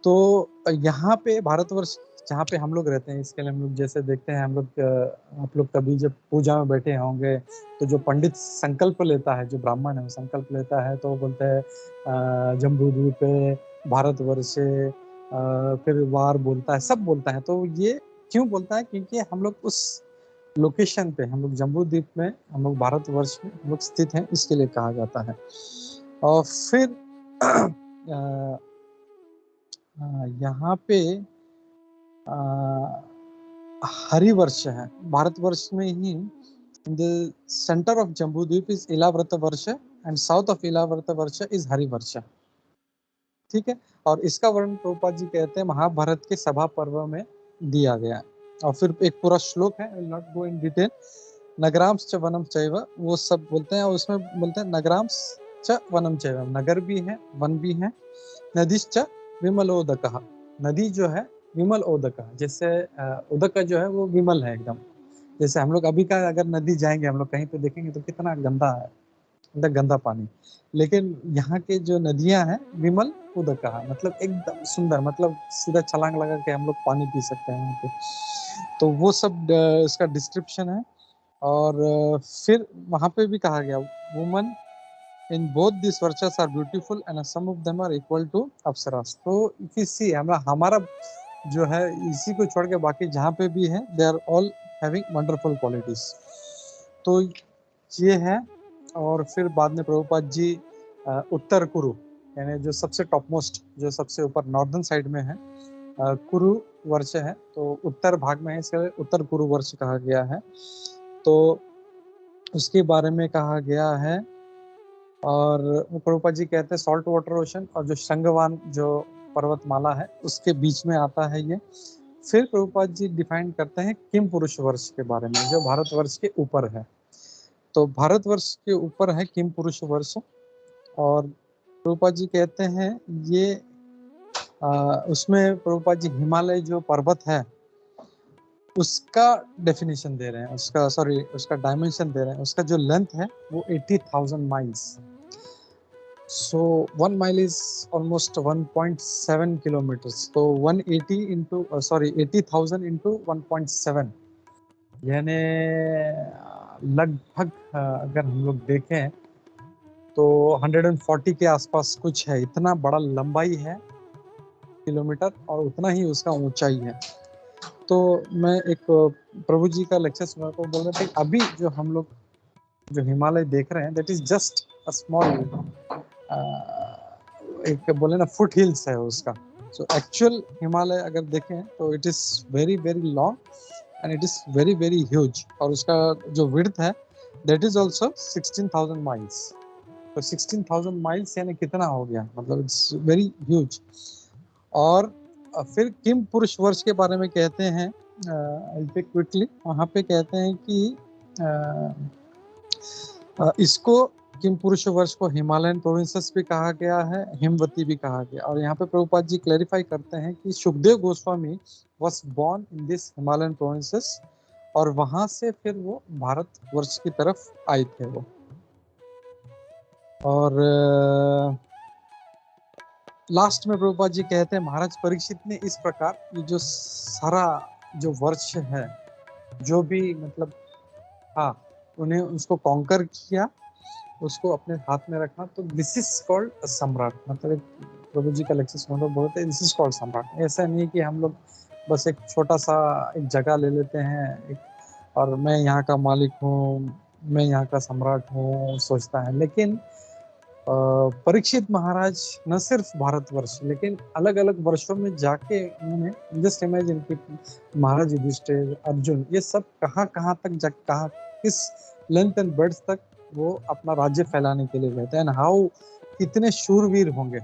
तो यहाँ पे भारतवर्ष जहाँ पे हम लोग रहते हैं, इसके लिए हम लोग जैसे देखते हैं, हम लोग आप लोग कभी जब पूजा में बैठे होंगे तो जो पंडित संकल्प लेता है, जो ब्राह्मण है वो संकल्प लेता है, तो वो बोलते हैं जम्बूद्वीप भारतवर्ष, फिर वार बोलता है, सब बोलता है। तो ये क्यों बोलता है? क्योंकि हम लोग उस लोकेशन पे, हम लोग जम्बू द्वीप में, हम लोग भारतवर्ष में हम लोग स्थित हैं, इसके लिए कहा जाता है। और फिर यहाँ पे हरिवर्ष है भारतवर्ष में ही। द सेंटर ऑफ जम्बू द्वीप इज इलाव्रत वर्ष एंड साउथ ऑफ इलाव्रत वर्ष इज हरिवर्ष। ठीक है, और इसका वर्णन प्रभुपाद जी कहते हैं महाभारत के सभा पर्व में दिया गया। और फिर एक पूरा श्लोक है, will not go in detail. नगरांश च वनम चैव, वो सब बोलते हैं, और उसमें बोलते हैं नगरांश च वनम चैव, नगर भी है वन भी है। नदीश्च विमलोदकः, नदी जो है विमल ओदक, जैसे उदक जो है वो विमल है एकदम। जैसे हम लोग अभी का अगर नदी जाएंगे, हम लोग कहीं पे देखेंगे तो कितना गंदा है, एकदम गंदा पानी। लेकिन यहाँ के जो नदियां हैं विमल उदक, मतलब एकदम सुंदर, मतलब सीधा छलांग लगा के हम लोग पानी पी सकते हैं यहाँ पे। तो वो सब इसका डिस्क्रिप्शन है। और फिर वहां पे भी कहा गया women in both this varshas are beautiful and some of them are equal to apsaras. तो किसी हमारा जो है, इसी को छोड़ के बाकी जहाँ पे भी है, they are all having wonderful qualities. तो ये है। और फिर बाद में प्रभुपाद जी उत्तर कुरु, यानी जो सबसे टॉप मोस्ट, जो सबसे ऊपर नॉर्दर्न साइड में है, कुरु वर्ष है, तो उत्तर भाग में है, इसलिए उत्तर कुरु वर्ष कहा गया है। तो उसके बारे में कहा गया है। और प्रभुपाद जी कहते हैं सॉल्ट वाटर ओशन और जो शंगवान जो पर्वतमाला है उसके बीच में आता है ये। फिर प्रभुपाद जी डिफाइन करते हैं किम पुरुष वर्ष के बारे में, जो भारतवर्ष के ऊपर है। तो भारतवर्ष के ऊपर है किम पुरुष वर्ष। और प्रभुपाद जी कहते हैं ये उसमें प्रभुपाद जी हिमालय जो पर्वत है उसका डेफिनेशन दे रहे हैं, उसका डायमेंशन दे रहे हैं। उसका जो लेंथ है वो 80,000 miles. So 1 mile is almost 1.7 kilometres. तो 80,000 इंटू 1.7, यानी लगभग अगर हम लोग देखें तो 140 के आसपास कुछ है। इतना बड़ा लंबाई है किलोमीटर, और उतना ही उसका ऊंचाई है। तो मैं एक प्रभु जी का लेक्चर सुना तो बोल रहे थे अभी जो हम लोग जो हिमालय देख रहे हैं, that is just a small, एक बोले ना फुट हिल्स है उसका। सो एक्चुअल हिमालय अगर देखें तो it is very very long and it is very very huge. और उसका जो विड्थ है दैट इज ऑल्सो 16,000 माइल्स। तो 16,000 माइल्स यानी कितना हो गया, मतलब इट्स वेरी ह्यूज। और फिर किम पुरुष वर्ष के बारे में कहते हैं क्विकली। वहाँ पे कहते हैं कि इसको किम पुरुष वर्ष को हिमालयन प्रोविंसेस भी कहा गया है, हिमवती भी कहा गया। और यहाँ पे प्रभुपाद जी क्लैरिफाई करते हैं कि Sukhdev Goswami was born in this Himalayan provinces, और वहां से फिर वो भारत वर्ष की तरफ आए थे वो। और लास्ट में प्रभुपाद जी कहते हैं महाराज परीक्षित ने इस प्रकार ये जो सारा जो वर्ष है, जो भी मतलब उन्हें उसको कॉन्कर किया, उसको अपने हाथ में रखा, तो दिस इज कॉल्ड सम्राट। मतलब प्रभु जी का लेक्चर सुनो बोलते हैं दिस इज कॉल्ड सम्राट। ऐसा नहीं कि हम लोग बस एक छोटा सा एक जगह ले लेते हैं और मैं यहाँ का मालिक हूँ, मैं यहाँ का सम्राट हूँ सोचता है। लेकिन परीक्षित महाराज न सिर्फ भारतवर्ष लेकिन अलग अलग वर्षों में जाके उन्होंने जस्ट इमेजिन कि महाराज युधिष्ठिर अर्जुन ये सब कहाँ कहाँ तक जा कहाँ किस लेंथ एंड ब्रेड्थ तक वो अपना राज्य फैलाने के लिए गए थे एंड हाउ कितने शूरवीर होंगे।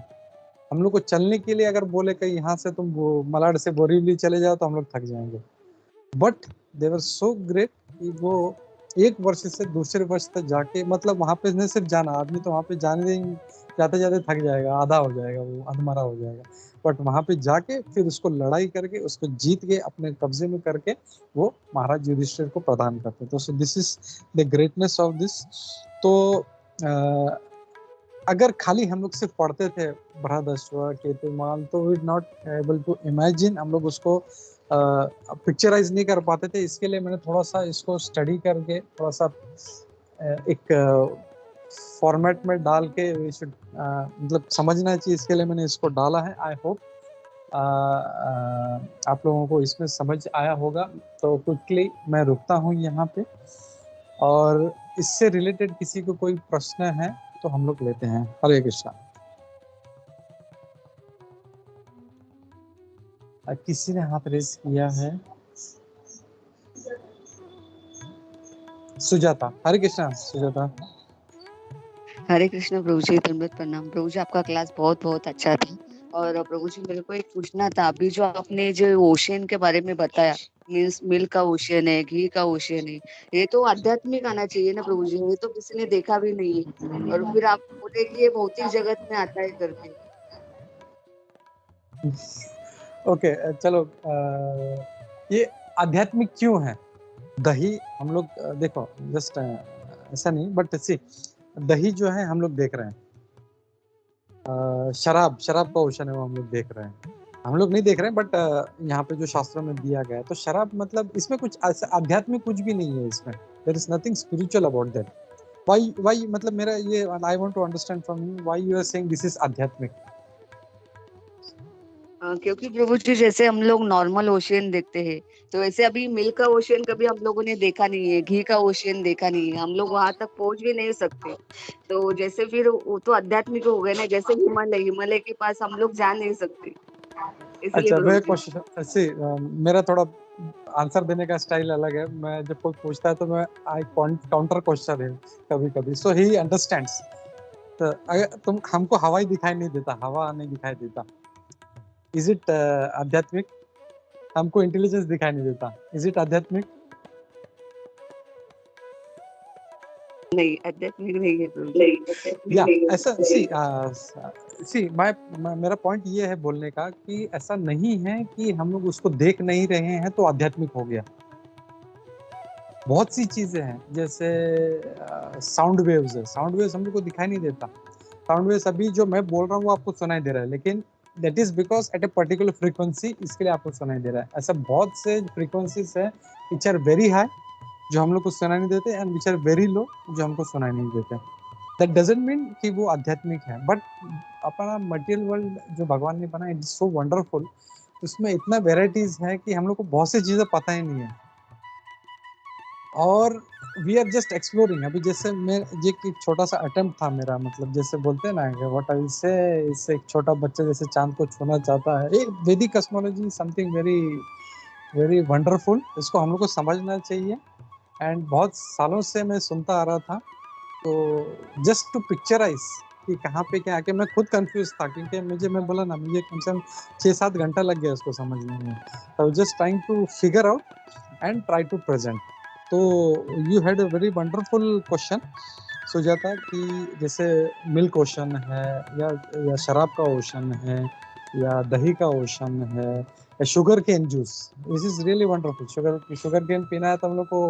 हम लोग को चलने के लिए अगर बोले कि यहाँ से तुम मलाड से बोरीवली चले जाओ तो हम लोग थक जाएंगे, but they were so great कि वो एक वर्ष से दूसरे वर्ष तक जाके मतलब वहां पे नहीं सिर्फ जाना, आदमी तो वहां पे जाने जाते जाते थक जाएगा, आधा हो जाएगा, वो अधमरा हो जाएगा, बट वहां पे जाके फिर उसको लड़ाई करके उसको जीत के अपने कब्जे में करके वो महाराज युधिष्ठिर को प्रदान करते। तो so this is the greatness of this. तो अगर खाली हम लोग सिर्फ पढ़ते थे बृहदश्व केतुमाल तो we not able to imagine, हम लोग उसको पिक्चराइज नहीं कर पाते थे। इसके लिए मैंने थोड़ा सा इसको स्टडी करके थोड़ा सा एक फॉर्मेट में डाल के मतलब समझना चाहिए, इसके लिए मैंने इसको डाला है। आई होप आप लोगों को इसमें समझ आया होगा। तो क्विकली मैं रुकता हूँ यहाँ पे, और इससे रिलेटेड किसी को कोई प्रश्न है तो हम लोग लेते हैं। हरे कृष्णा। किसी ने हाथ रेस किया है? सुजाता। हरे कृष्णा सुजाता। हरे कृष्ण प्रभु जी, दंडवत प्रणाम प्रभु जी। आपका क्लास बहुत बहुत अच्छा था। और प्रभु जी मेरे को एक पूछना था, अभी जो आपने जो ओशियन के बारे में बताया, मीन्स मिल्क का ओशियन है, घी का ओशियन है, ये तो आध्यात्मिक आना चाहिए ना प्रभु जी, ये तो किसी ने देखा भी नहीं है, और फिर आप बोले कि ये भौतिक जगत में आता है करके। ओके चलो, ये आध्यात्मिक क्यों है? दही हम लोग देखो जस्ट ऐसा नहीं, बट सी दही जो है हम लोग देख रहे हैं, शराब का ओशन है वो हम लोग देख रहे हैं, हम लोग नहीं देख रहे हैं, बट यहाँ पे जो शास्त्रों में दिया गया है तो शराब मतलब इसमें कुछ आध्यात्मिक कुछ भी नहीं है, इसमें there is nothing spiritual about that. Why मतलब मेरा ये I want to understand from you why you are saying this is आध्यात्मिक। क्योंकि प्रभु जी जैसे हम लोग नॉर्मल ओशियन देखते हैं, तो वैसे अभी मिल्क का ओशियन कभी हम लोगों ने देखा नहीं है, घी का ओशियन देखा नहीं है, हम लोग वहां तक पहुंच भी नहीं सकते। तो जैसे फिर वो तो आध्यात्मिक हो गए ना, जैसे हिमालय के पास हम लोग जा नहीं सकते, इसलिए अच्छा, प्रभु मैं जी। क्वेश्चन सी मेरा थोड़ा आंसर देने का स्टाइल अलग है। मैं जब कोई पूछता है तो मैं आई काउंटर क्वेश्चन है कभी कभी, सो ही अंडरस्टैंड्स। तो अगर तुम हमको हवा ही दिखाई नहीं देता, हवा नहीं दिखाई देता, इज इट आध्यात्मिक? हमको इंटेलिजेंस दिखाई नहीं देता, इज इट आध्यात्मिक? नहीं, आध्यात्मिक नहीं है प्रभु जी। या ऐसा सी मेरा पॉइंट ये है बोलने का कि ऐसा नहीं है कि हम लोग उसको देख नहीं रहे हैं तो आध्यात्मिक हो गया। बहुत सी चीजें हैं, जैसे साउंड वेव्स है, साउंड वेव्स हम लोग को दिखाई नहीं देता। साउंड वेव्स अभी जो मैं बोल रहा हूँ वो आपको सुनाई दे रहा है, लेकिन that is because at a particular frequency, इसके लिए आपको सुनाई दे रहा है। ऐसा बहुत से फ्रीक्वेंसीज है विच आर वेरी हाई जो हम लोग को सुनाई नहीं देते, and which are very low जो हमको सुनाई नहीं देते। दैट डजंट मीन कि वो आध्यात्मिक है, बट अपना मटेरियल वर्ल्ड जो भगवान ने बनाया इट इज सो वंडरफुल, उसमें इतना वेराइटीज है कि हम लोग को बहुत सी चीजें पता ही नहीं है, और वी आर जस्ट एक्सप्लोरिंग। अभी जैसे मैं ये एक छोटा सा अटेम्प्ट था मेरा, मतलब जैसे बोलते हैं ना कि व्हाट आई से, इससे एक छोटा बच्चा जैसे चांद को छूना चाहता है। एक वैदिक cosmology something very very wonderful, इसको हम लोग को समझना चाहिए। एंड बहुत सालों से मैं सुनता आ रहा था, तो जस्ट टू पिक्चराइज कि कहाँ पे क्या आके मैं खुद कंफ्यूज था, क्योंकि मैं बोला ना, मुझे कम से कम 6-7 घंटा लग गया उसको समझने में। तो just trying to figure out and try to present. तो you had a very wonderful question Sujata, कि जैसे मिल्क ओशन है, या शराब का ओशन है, या दही का ओशन है, या sugar cane juice, this is really wonderful. Sugar cane पीना है तो हम लोग को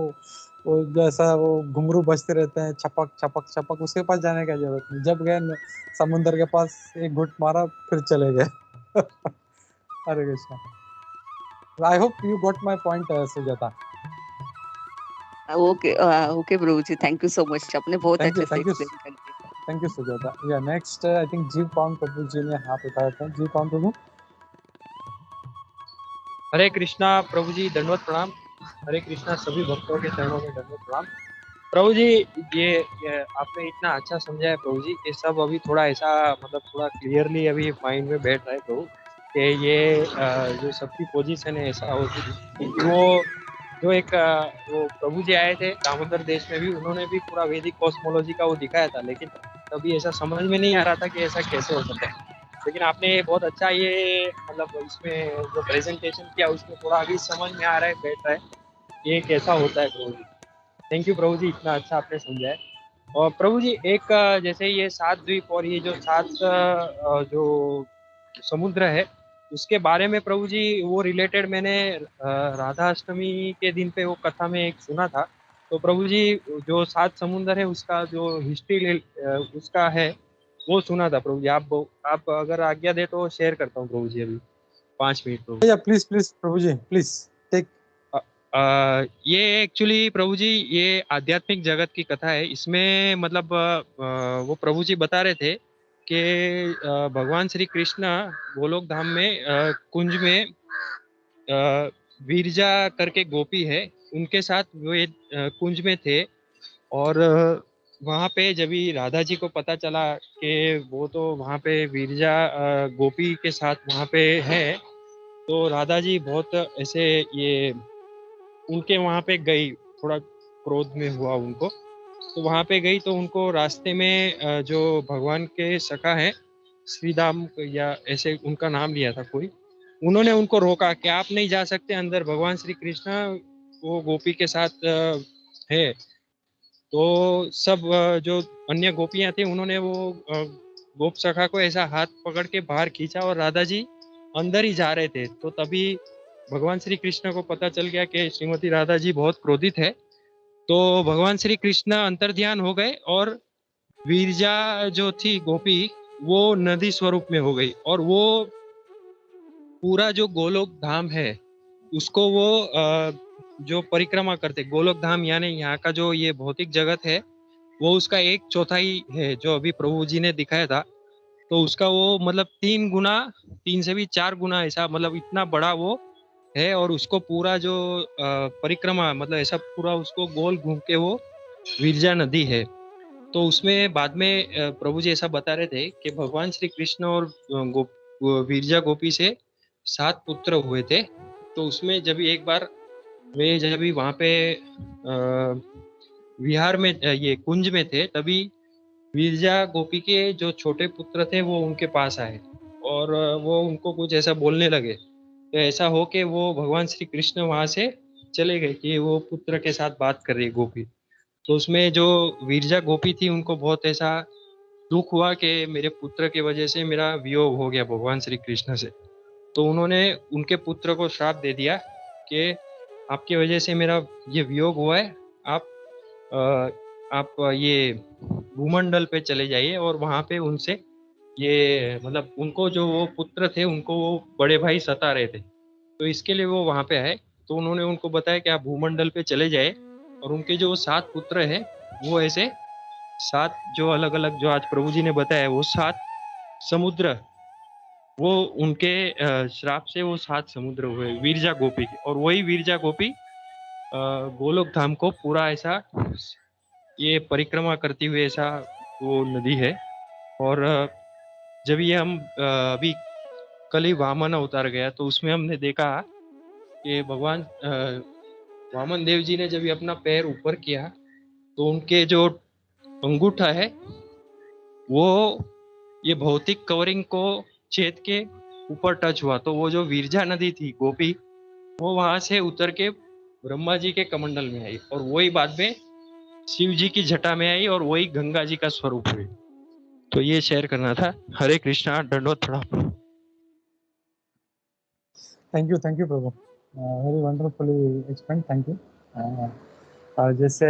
वो जैसा वो घुंघरू बजते रहते हैं, छपक छपक छपक, उसके पास जाने का जरूरत नहीं, जब गए समुंदर के पास एक घुट मारा फिर चले गए। Hare Krishna. I hope you got my point Sujata. Okay okay Prabhu ji, thank you so much, आपने बहुत थैंक यू, अच्छे से थैंक यू, एक्सप्लेन कर दिया। Thank you Sujata. या नेक्स्ट आई थिंक जीव पाउन प्रभु जी ने हाथ उठाया था। जीव पाउन प्रभु। हरे कृष्णा प्रभु जी, दंडवत प्रणाम। हरे कृष्णा, सभी भक्तों के चरणों में दंडवत प्रणाम। प्रभु जी, ये आपने इतना अच्छा समझाया प्रभु जी, ये सब अभी थोड़ा ऐसा मतलब थोड़ा क्लियरली अभी माइंड में बैठ रहा है प्रभु कि ये जो सबकी पोजीशन है ऐसा होती है क्योंकि वो जो एक वो प्रभु जी आए थे दामोदर देश में भी, उन्होंने भी पूरा वैदिक कॉस्मोलॉजी का वो दिखाया था, लेकिन तभी ऐसा समझ में नहीं आ रहा था कि ऐसा कैसे हो सकता है। लेकिन आपने बहुत अच्छा ये मतलब इसमें जो प्रेजेंटेशन किया उसमें थोड़ा अभी समझ में आ रहा है, बैठ रहा है ये कैसा होता है प्रभु जी। थैंक यू प्रभु जी, इतना अच्छा आपने समझाया। और प्रभु जी एक जैसे ये 7 द्वीप और ये जो 7 जो समुद्र है उसके बारे में प्रभु जी वो रिलेटेड मैंने राधा अष्टमी के दिन पे वो कथा में एक सुना था। तो प्रभु जी जो 7 समुद्र है उसका जो हिस्ट्री उसका है वो सुना था प्रभु जी। आप अगर आज्ञा दे तो शेयर करता हूँ प्रभु जी अभी 5 minute Prabhu. Yeah, please, please, Prabhuji, please take. ये एक्चुअली प्रभु जी ये आध्यात्मिक जगत की कथा है। इसमें मतलब वो प्रभु जी बता रहे थे कि भगवान श्री कृष्ण गोलोक धाम में कुंज में विरजा करके गोपी है उनके साथ वे कुंज में थे। और वहाँ पे जब भी राधा जी को पता चला कि वो तो वहाँ पे विरजा गोपी के साथ वहाँ पे है, तो राधा जी बहुत ऐसे ये उनके वहाँ पे गई, थोड़ा क्रोध में हुआ उनको, तो वहाँ पे गई तो उनको रास्ते में जो भगवान के सखा है श्रीदाम या ऐसे उनका नाम लिया था कोई, उन्होंने उनको रोका कि आप नहीं जा सकते अंदर, भगवान श्री कृष्ण वो गोपी के साथ है। तो सब जो अन्य गोपियां थी उन्होंने वो गोप सखा को ऐसा हाथ पकड़ के बाहर खींचा और राधा जी अंदर ही जा रहे थे। तो तभी भगवान श्री कृष्ण को पता चल गया कि श्रीमती राधा जी बहुत क्रोधित है। तो भगवान श्री कृष्ण अंतर्ध्यान हो गए और विरजा जो थी गोपी वो नदी स्वरूप में हो गई और वो पूरा जो गोलोक धाम है उसको वो जो परिक्रमा करते, गोलोक धाम यानी यहाँ का जो ये भौतिक जगत है वो उसका 1/4 है जो अभी प्रभु जी ने दिखाया था। तो उसका वो मतलब 3 गुना, 3 से भी 4 गुना ऐसा मतलब इतना बड़ा वो है। और उसको पूरा जो परिक्रमा मतलब ऐसा पूरा उसको गोल घूम के वो विरजा नदी है। तो उसमें बाद में प्रभु जी ऐसा बता रहे थे कि भगवान श्री कृष्ण और वो विरजा गोपी से 7 पुत्र हुए थे। तो उसमें जब एक बार वे जब भी वहाँ पे विहार में ये कुंज में थे तभी विरजा गोपी के जो छोटे पुत्र थे वो उनके पास आए और वो उनको कुछ ऐसा बोलने लगे। तो ऐसा हो कि वो भगवान श्री कृष्ण वहाँ से चले गए कि वो पुत्र के साथ बात कर रही है गोपी। तो उसमें जो विरजा गोपी थी उनको बहुत ऐसा दुख हुआ कि मेरे पुत्र की वजह से मेरा वियोग हो गया भगवान श्री कृष्ण से। तो उन्होंने उनके पुत्र को श्राप दे दिया कि आपकी वजह से मेरा ये वियोग हुआ है, आप ये भूमंडल पे चले जाइए और वहाँ पे उनसे ये मतलब उनको जो वो पुत्र थे उनको वो बड़े भाई सता रहे थे, तो इसके लिए वो वहाँ पे आए। तो उन्होंने उनको बताया कि आप भूमंडल पे चले जाए और उनके जो 7 पुत्र हैं वो ऐसे 7 जो अलग अलग जो आज प्रभु जी ने बताया वो 7 समुद्र, वो उनके श्राप से वो 7 समुद्र हुए विरजा गोपी के। और वही विरजा गोपी गोलोक धाम को पूरा ऐसा ये परिक्रमा करती हुई ऐसा वो नदी है। और जब ये हम अभी कल ही वामन अवतार गया तो उसमें हमने देखा कि भगवान वामन देव जी ने जब ये अपना पैर ऊपर किया तो उनके जो अंगूठा है वो ये भौतिक कवरिंग को छेद के ऊपर टच हुआ। तो वो जो विरजा नदी थी गोपी वो वहां से उतर के ब्रह्मा जी के कमंडल में आई और वही बाद में शिव जी की जटा में आई और वही गंगा जी का स्वरूप हुई। तो ये शेयर करना था। हरे कृष्णा, दंडवत प्रणाम। Thank you, Prabhu. Very wonderfully explained. Thank you. जैसे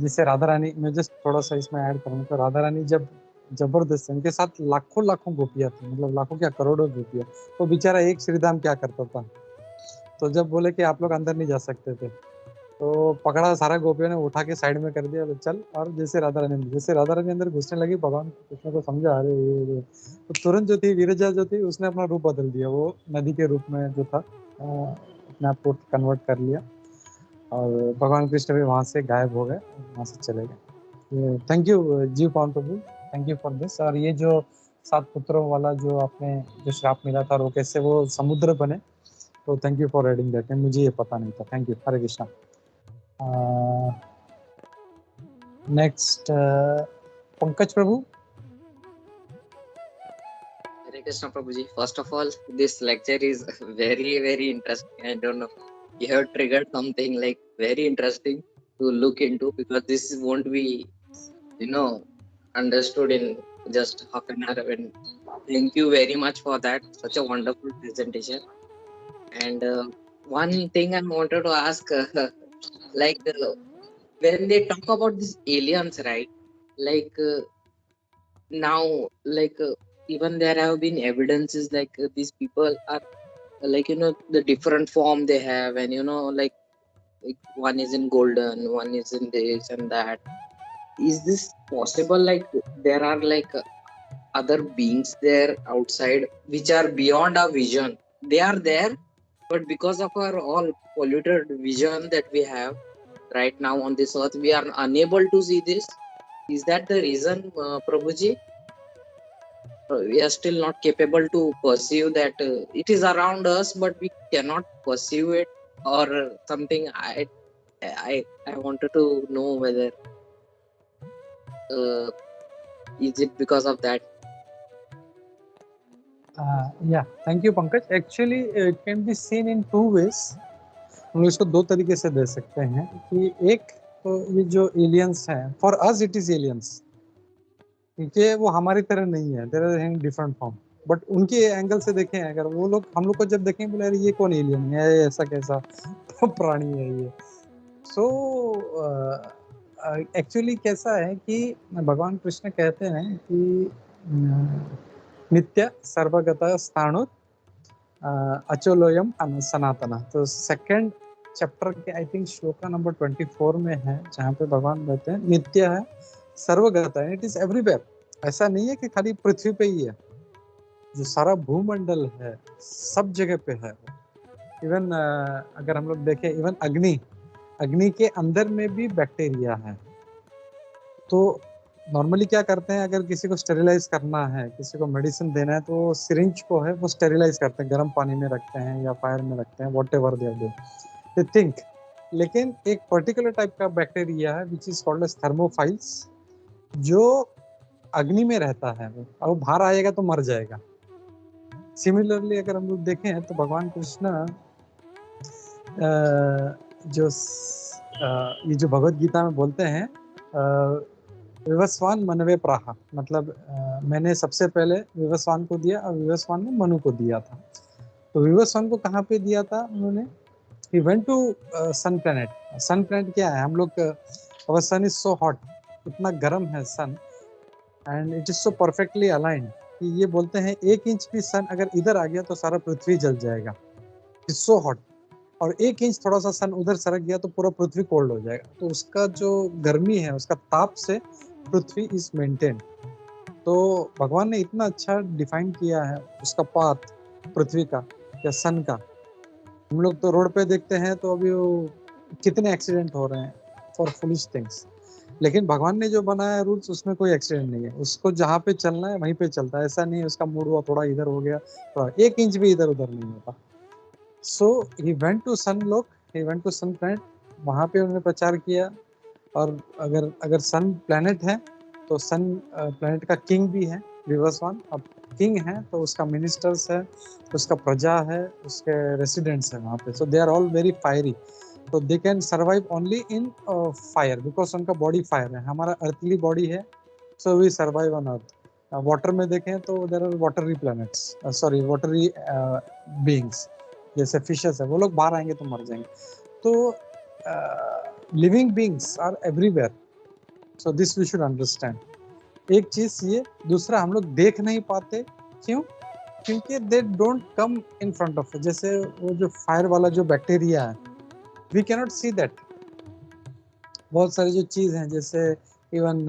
जैसे राधा रानी, मैं जस्ट थोड़ा सा इसमें ऐड करूँ तो राधा रानी जब जबरदस्त, उनके साथ लाखों लाखों गोपियाँ थी, मतलब लाखों क्या करोड़ों गोपियाँ, तो बेचारा एक श्रीधाम क्या करता था। तो जब बोले कि आप लोग अंदर नहीं जा सकते थे तो पकड़ा, सारा गोपियों ने उठा के साइड में कर दिया, चल। और जैसे राधा रानी अंदर घुसने लगी, भगवान कृष्ण को समझा अरे ये तो तुरंत जो थी विरजा जो थी उसने अपना रूप बदल दिया, वो नदी के रूप में जो था अपने आप को कन्वर्ट कर लिया। और भगवान कृष्ण भी वहाँ से गायब हो गए, वहाँ से चले गए। थैंक यू जीव पावन प्रभु, थैंक यू फॉर दिस। और ये जो 7 पुत्रों वाला जो आपने जो श्राप मिला था और वो कैसे वो समुद्र बने, तो thank you for reading that, मुझे ये पता नहीं था। Thank you. Hare Krishna. Next Pankaj Prabhu. Hare Krishna Prabhuji. First of all, this lecture is very, very interesting. I don't know. You have triggered something like very interesting to look into, because this won't be, understood in just half an hour. And thank you very much for that. Such a wonderful presentation. And one thing I wanted to ask, when they talk about these aliens, right? Now, even there have been evidences these people are the different form they have, and like one is in golden, one is in this and that. Is this possible? Like there are other beings there outside which are beyond our vision. They are there, but because of our all polluted vision that we have right now on this earth, we are unable to see this. Is that the reason, Prabhuji? We are still not capable to perceive that it is around us, but we cannot perceive it, or something. I wanted to know whether is it because of that? Yeah, thank you Pankaj. Actually it can be seen in 2 ways। हम लोग इसको 2 तरीके से दे सकते हैं कि एक तो ये जो एलियंस हैं, for us it is aliens, क्योंकि वो हमारी तरह नहीं है, there are in different form. But उनके एंगल से देखें, अगर वो लोग हम लोग को जब देखें बोले अरे ये कौन एलियन है, ऐसा कैसा प्राणी है ये। सो एक्चुअली कैसा है कि भगवान कृष्ण कहते हैं कि नित्य सर्वगत स्थाणु अचोलोयम सनातना। तो सेकंड चैप्टर के आई थिंक श्लोका नंबर 24 में है, जहाँ पे भगवान कहते हैं नित्य है, सर्वगत है, इट इज एवरीवेयर। ऐसा नहीं है कि खाली पृथ्वी पे ही है, जो सारा भूमंडल है सब जगह पे है। इवन अगर हम लोग देखें, इवन अग्नि के अंदर में भी बैक्टीरिया है। तो नॉर्मली क्या करते हैं, अगर किसी को स्टेरिलाइज करना है, किसी को मेडिसिन देना है, तो सिरिंज को है वो स्टेरिलाइज करते हैं, गर्म पानी में रखते हैं या फायर में रखते हैं, whatever they do they think. लेकिन एक पर्टिकुलर टाइप का बैक्टीरिया है which is called as thermophiles, जो अग्नि में रहता है, और वो बाहर आएगा तो मर जाएगा। सिमिलरली अगर हम लोग देखें तो भगवान कृष्ण ये जो भगवत गीता में बोलते हैं विवस्वान मनवे प्राहा, मतलब मैंने सबसे पहले विवस्वान को दिया और विवस्वान ने मनु को दिया था। तो विवस्वान को कहाँ पे दिया था उन्होंने? He went to sun planet। Sun planet क्या है, हम लोग our sun is so hot, इतना गर्म है sun, and it is so perfectly aligned कि ये बोलते हैं 1 इंच भी सन अगर इधर आ गया तो सारा पृथ्वी जल जाएगा, इट्स सो हॉट। और 1 इंच थोड़ा सा सन उधर सरक गया तो पूरा पृथ्वी कोल्ड हो जाएगा। तो उसका जो गर्मी है, उसका ताप से पृथ्वी इज मेंटेन। तो भगवान ने इतना अच्छा डिफाइन किया है उसका पाथ पृथ्वी का या सन का। हम लोग तो रोड पे देखते हैं तो अभी वो कितने एक्सीडेंट हो रहे हैं फॉर फुलिश थिंग्स, लेकिन भगवान ने जो बनाया है रूल्स, उसमें कोई एक्सीडेंट नहीं है। उसको जहाँ पे चलना है वहीं पे चलता है, ऐसा नहीं है उसका मूड हुआ थोड़ा इधर हो गया, थोड़ा 1 इंच भी इधर उधर नहीं होता। सो ही वेंट टू सन लोक, he went to sun planet, वहाँ पे उन्होंने प्रचार किया। और अगर सन प्लैनेट है तो सन प्लैनेट का किंग भी है विवस्वान। अब किंग है तो उसका मिनिस्टर्स है, उसका प्रजा है, उसके रेसिडेंट्स है वहाँ पे। So they are all very fiery, तो they can survive only in fire, because उनका बॉडी फायर है। हमारा अर्थली बॉडी है, so we survive on earth. Water में देखें तो there are watery planets, sorry watery beings, जैसे फिशेस है, वो लोग बाहर आएंगे तो मर जाएंगे। तो living beings are everywhere, so this we should understand. एक चीज ये, दूसरा हम लोग देख नहीं पाते, क्यों? क्योंकि they don't come in front of, जैसे वो जो फायर वाला जो बैक्टीरिया है, वी कैनॉट सी दैट। बहुत सारी जो चीज हैं, जैसे इवन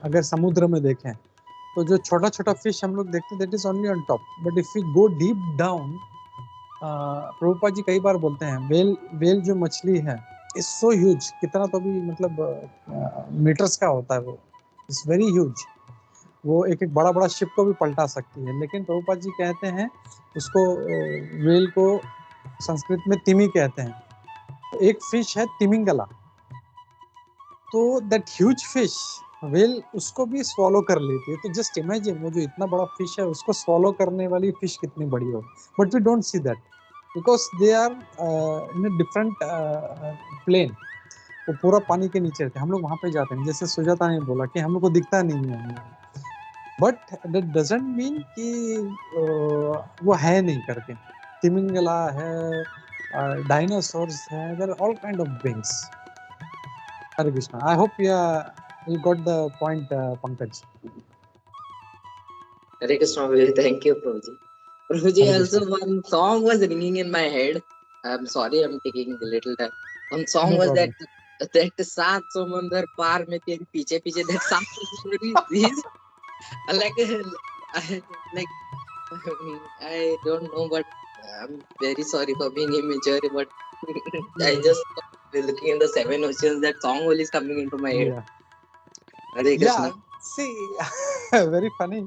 अगर समुद्र में देखें तो जो छोटा छोटा फिश हम लोग देखते हैं, that is only on top, but if we go deep down, Prabhupada ji कई बार बोलते हैं वेल जो मछली है इज सो ह्यूज, कितना तो भी मतलब मीटर्स का होता है वो, इट्स वेरी ह्यूज। वो एक एक बड़ा बड़ा शिप को भी पलटा सकती है। लेकिन प्रभुपाद जी कहते हैं उसको, वेल को संस्कृत में तिमी कहते हैं। एक फिश है तिमिंगला, तो दैट ह्यूज फिश वेल उसको भी स्वॉलो कर लेती है। तो जस्ट इमेजिन वो जो इतना बड़ा फिश है उसको स्वॉलो करने वाली फिश कितनी बड़ी हो। But we don't see that because they are in a different plane. वो पूरा पानी के नीचे रहते हैं, हम लोग वहां पे जाते हैं। जैसे सुजाता ने बोला कि हम लोग को दिखता नहीं है, बट दैट डजंट मीन कि वो है नहीं करके। तिमिंगला है, डायनासोर्स है, there are all kind of beings. Hare Krishna. I hope you got the point, Pankaj. Hare Krishna, Prabhuji. Thank you, Prabhuji. Prabhuji, Hare also Krishna. one song was ringing in my head. I'm sorry, I'm taking a little time. One song No was problem. that सात समंदर पार में तेरे पीछे पीछे, that सात stories like like I don't know, but I'm very sorry for being immature, but I just looking in the seven oceans, that song only is coming into my head. Yeah. Hare Krishna. See, very funny.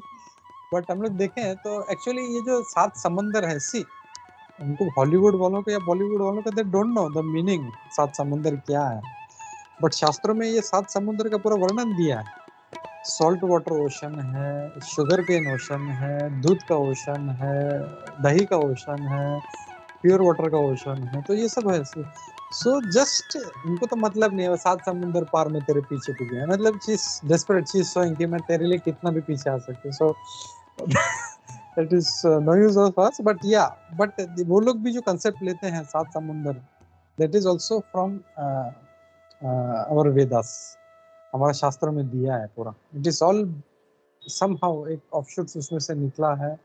But हम लोग देखें तो actually ये जो सात समंदर है, सी उनको हॉलीवुड वालों को या बॉलीवुड वालों को they don't know the meaning सात समुंदर क्या है। बट शास्त्रों में ये सात समुद्र का पूरा वर्णन दिया है। सॉल्ट वाटर ओशन है, शुगर केन ओशन है, दूध का ओशन है, दही का ओशन है, प्योर वाटर का ओशन है। तो ये सब है। सो जस्ट उनको तो मतलब नहीं है सात समुंदर पार में तेरे पीछे पीछे है, मतलब चीज डेस्परेट चीज सोइंग कि मैं तेरे लिए कितना भी पीछे आ सकती हूँ। So that is no use of us. But या, बट वो लोग भी जो कंसेप्ट लेते हैं सात समुंदर, that is also from our Vedas, हमारा शास्त्रों में दिया है पूरा। इट इज ऑल समहाउ एक ऑफशूट्स उसमें से निकला है,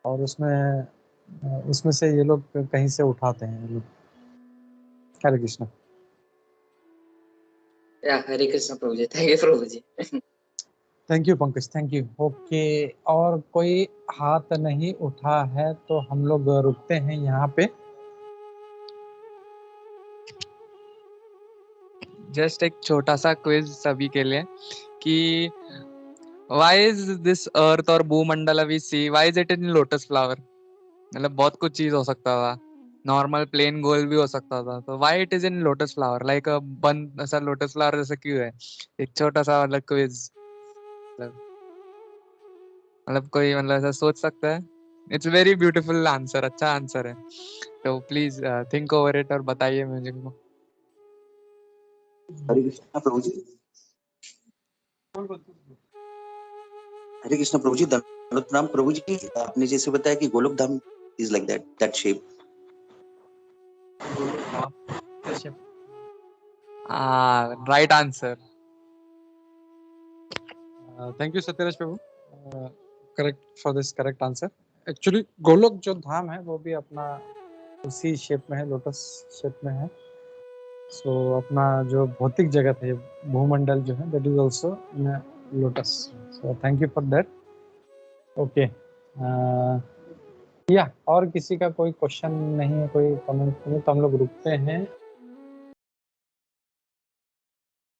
और उसमें से ये लोग कहीं से उठाते हैं ये लोग। Hare Krishna. Yeah, Hare Krishna, Prabhuji. Thank you, Prabhuji. Thank you Pankaj, thank you. Okay, और कोई हाथ नहीं उठा है तो हम लोग रुकते हैं यहाँ पे। जस्ट एक छोटा सा क्विज सभी के लिए कि व्हाई इज दिस अर्थ और भूमंडल we see, why is it in lotus flower? मतलब बहुत कुछ चीज हो सकता था, नॉर्मल प्लेन गोल भी हो सकता था, तो why it is in lotus flower, like बंद ऐसा लोटस फ्लावर जैसा क्यों है? एक छोटा सा मतलब क्विज, मतलब कोई मतलब ऐसा सोच सकता है? इट्स वेरी ब्यूटीफुल आंसर, अच्छा आंसर है, तो प्लीज थिंक ओवर इट और बताइए मुझे को। हरे कृष्णा प्रभु जी। हरे कृष्णा प्रभु जी, दंडवत प्रणाम प्रभु जी। आपने जैसे बताया कि Goloka Dham is like that shape. Right answer. Thank you Satyaraj Prabhu, correct for this correct answer. Actually Goloka जो धाम है वो भी अपना उसी शेप में है, लोटस शेप में है। सो अपना जो भौतिक जगत है, भूमंडल जो है, that is also in lotus. So thank you for that. Okay, या और किसी का कोई क्वेश्चन नहीं है, कोई कमेंट नहीं, तो हम लोग रुकते हैं।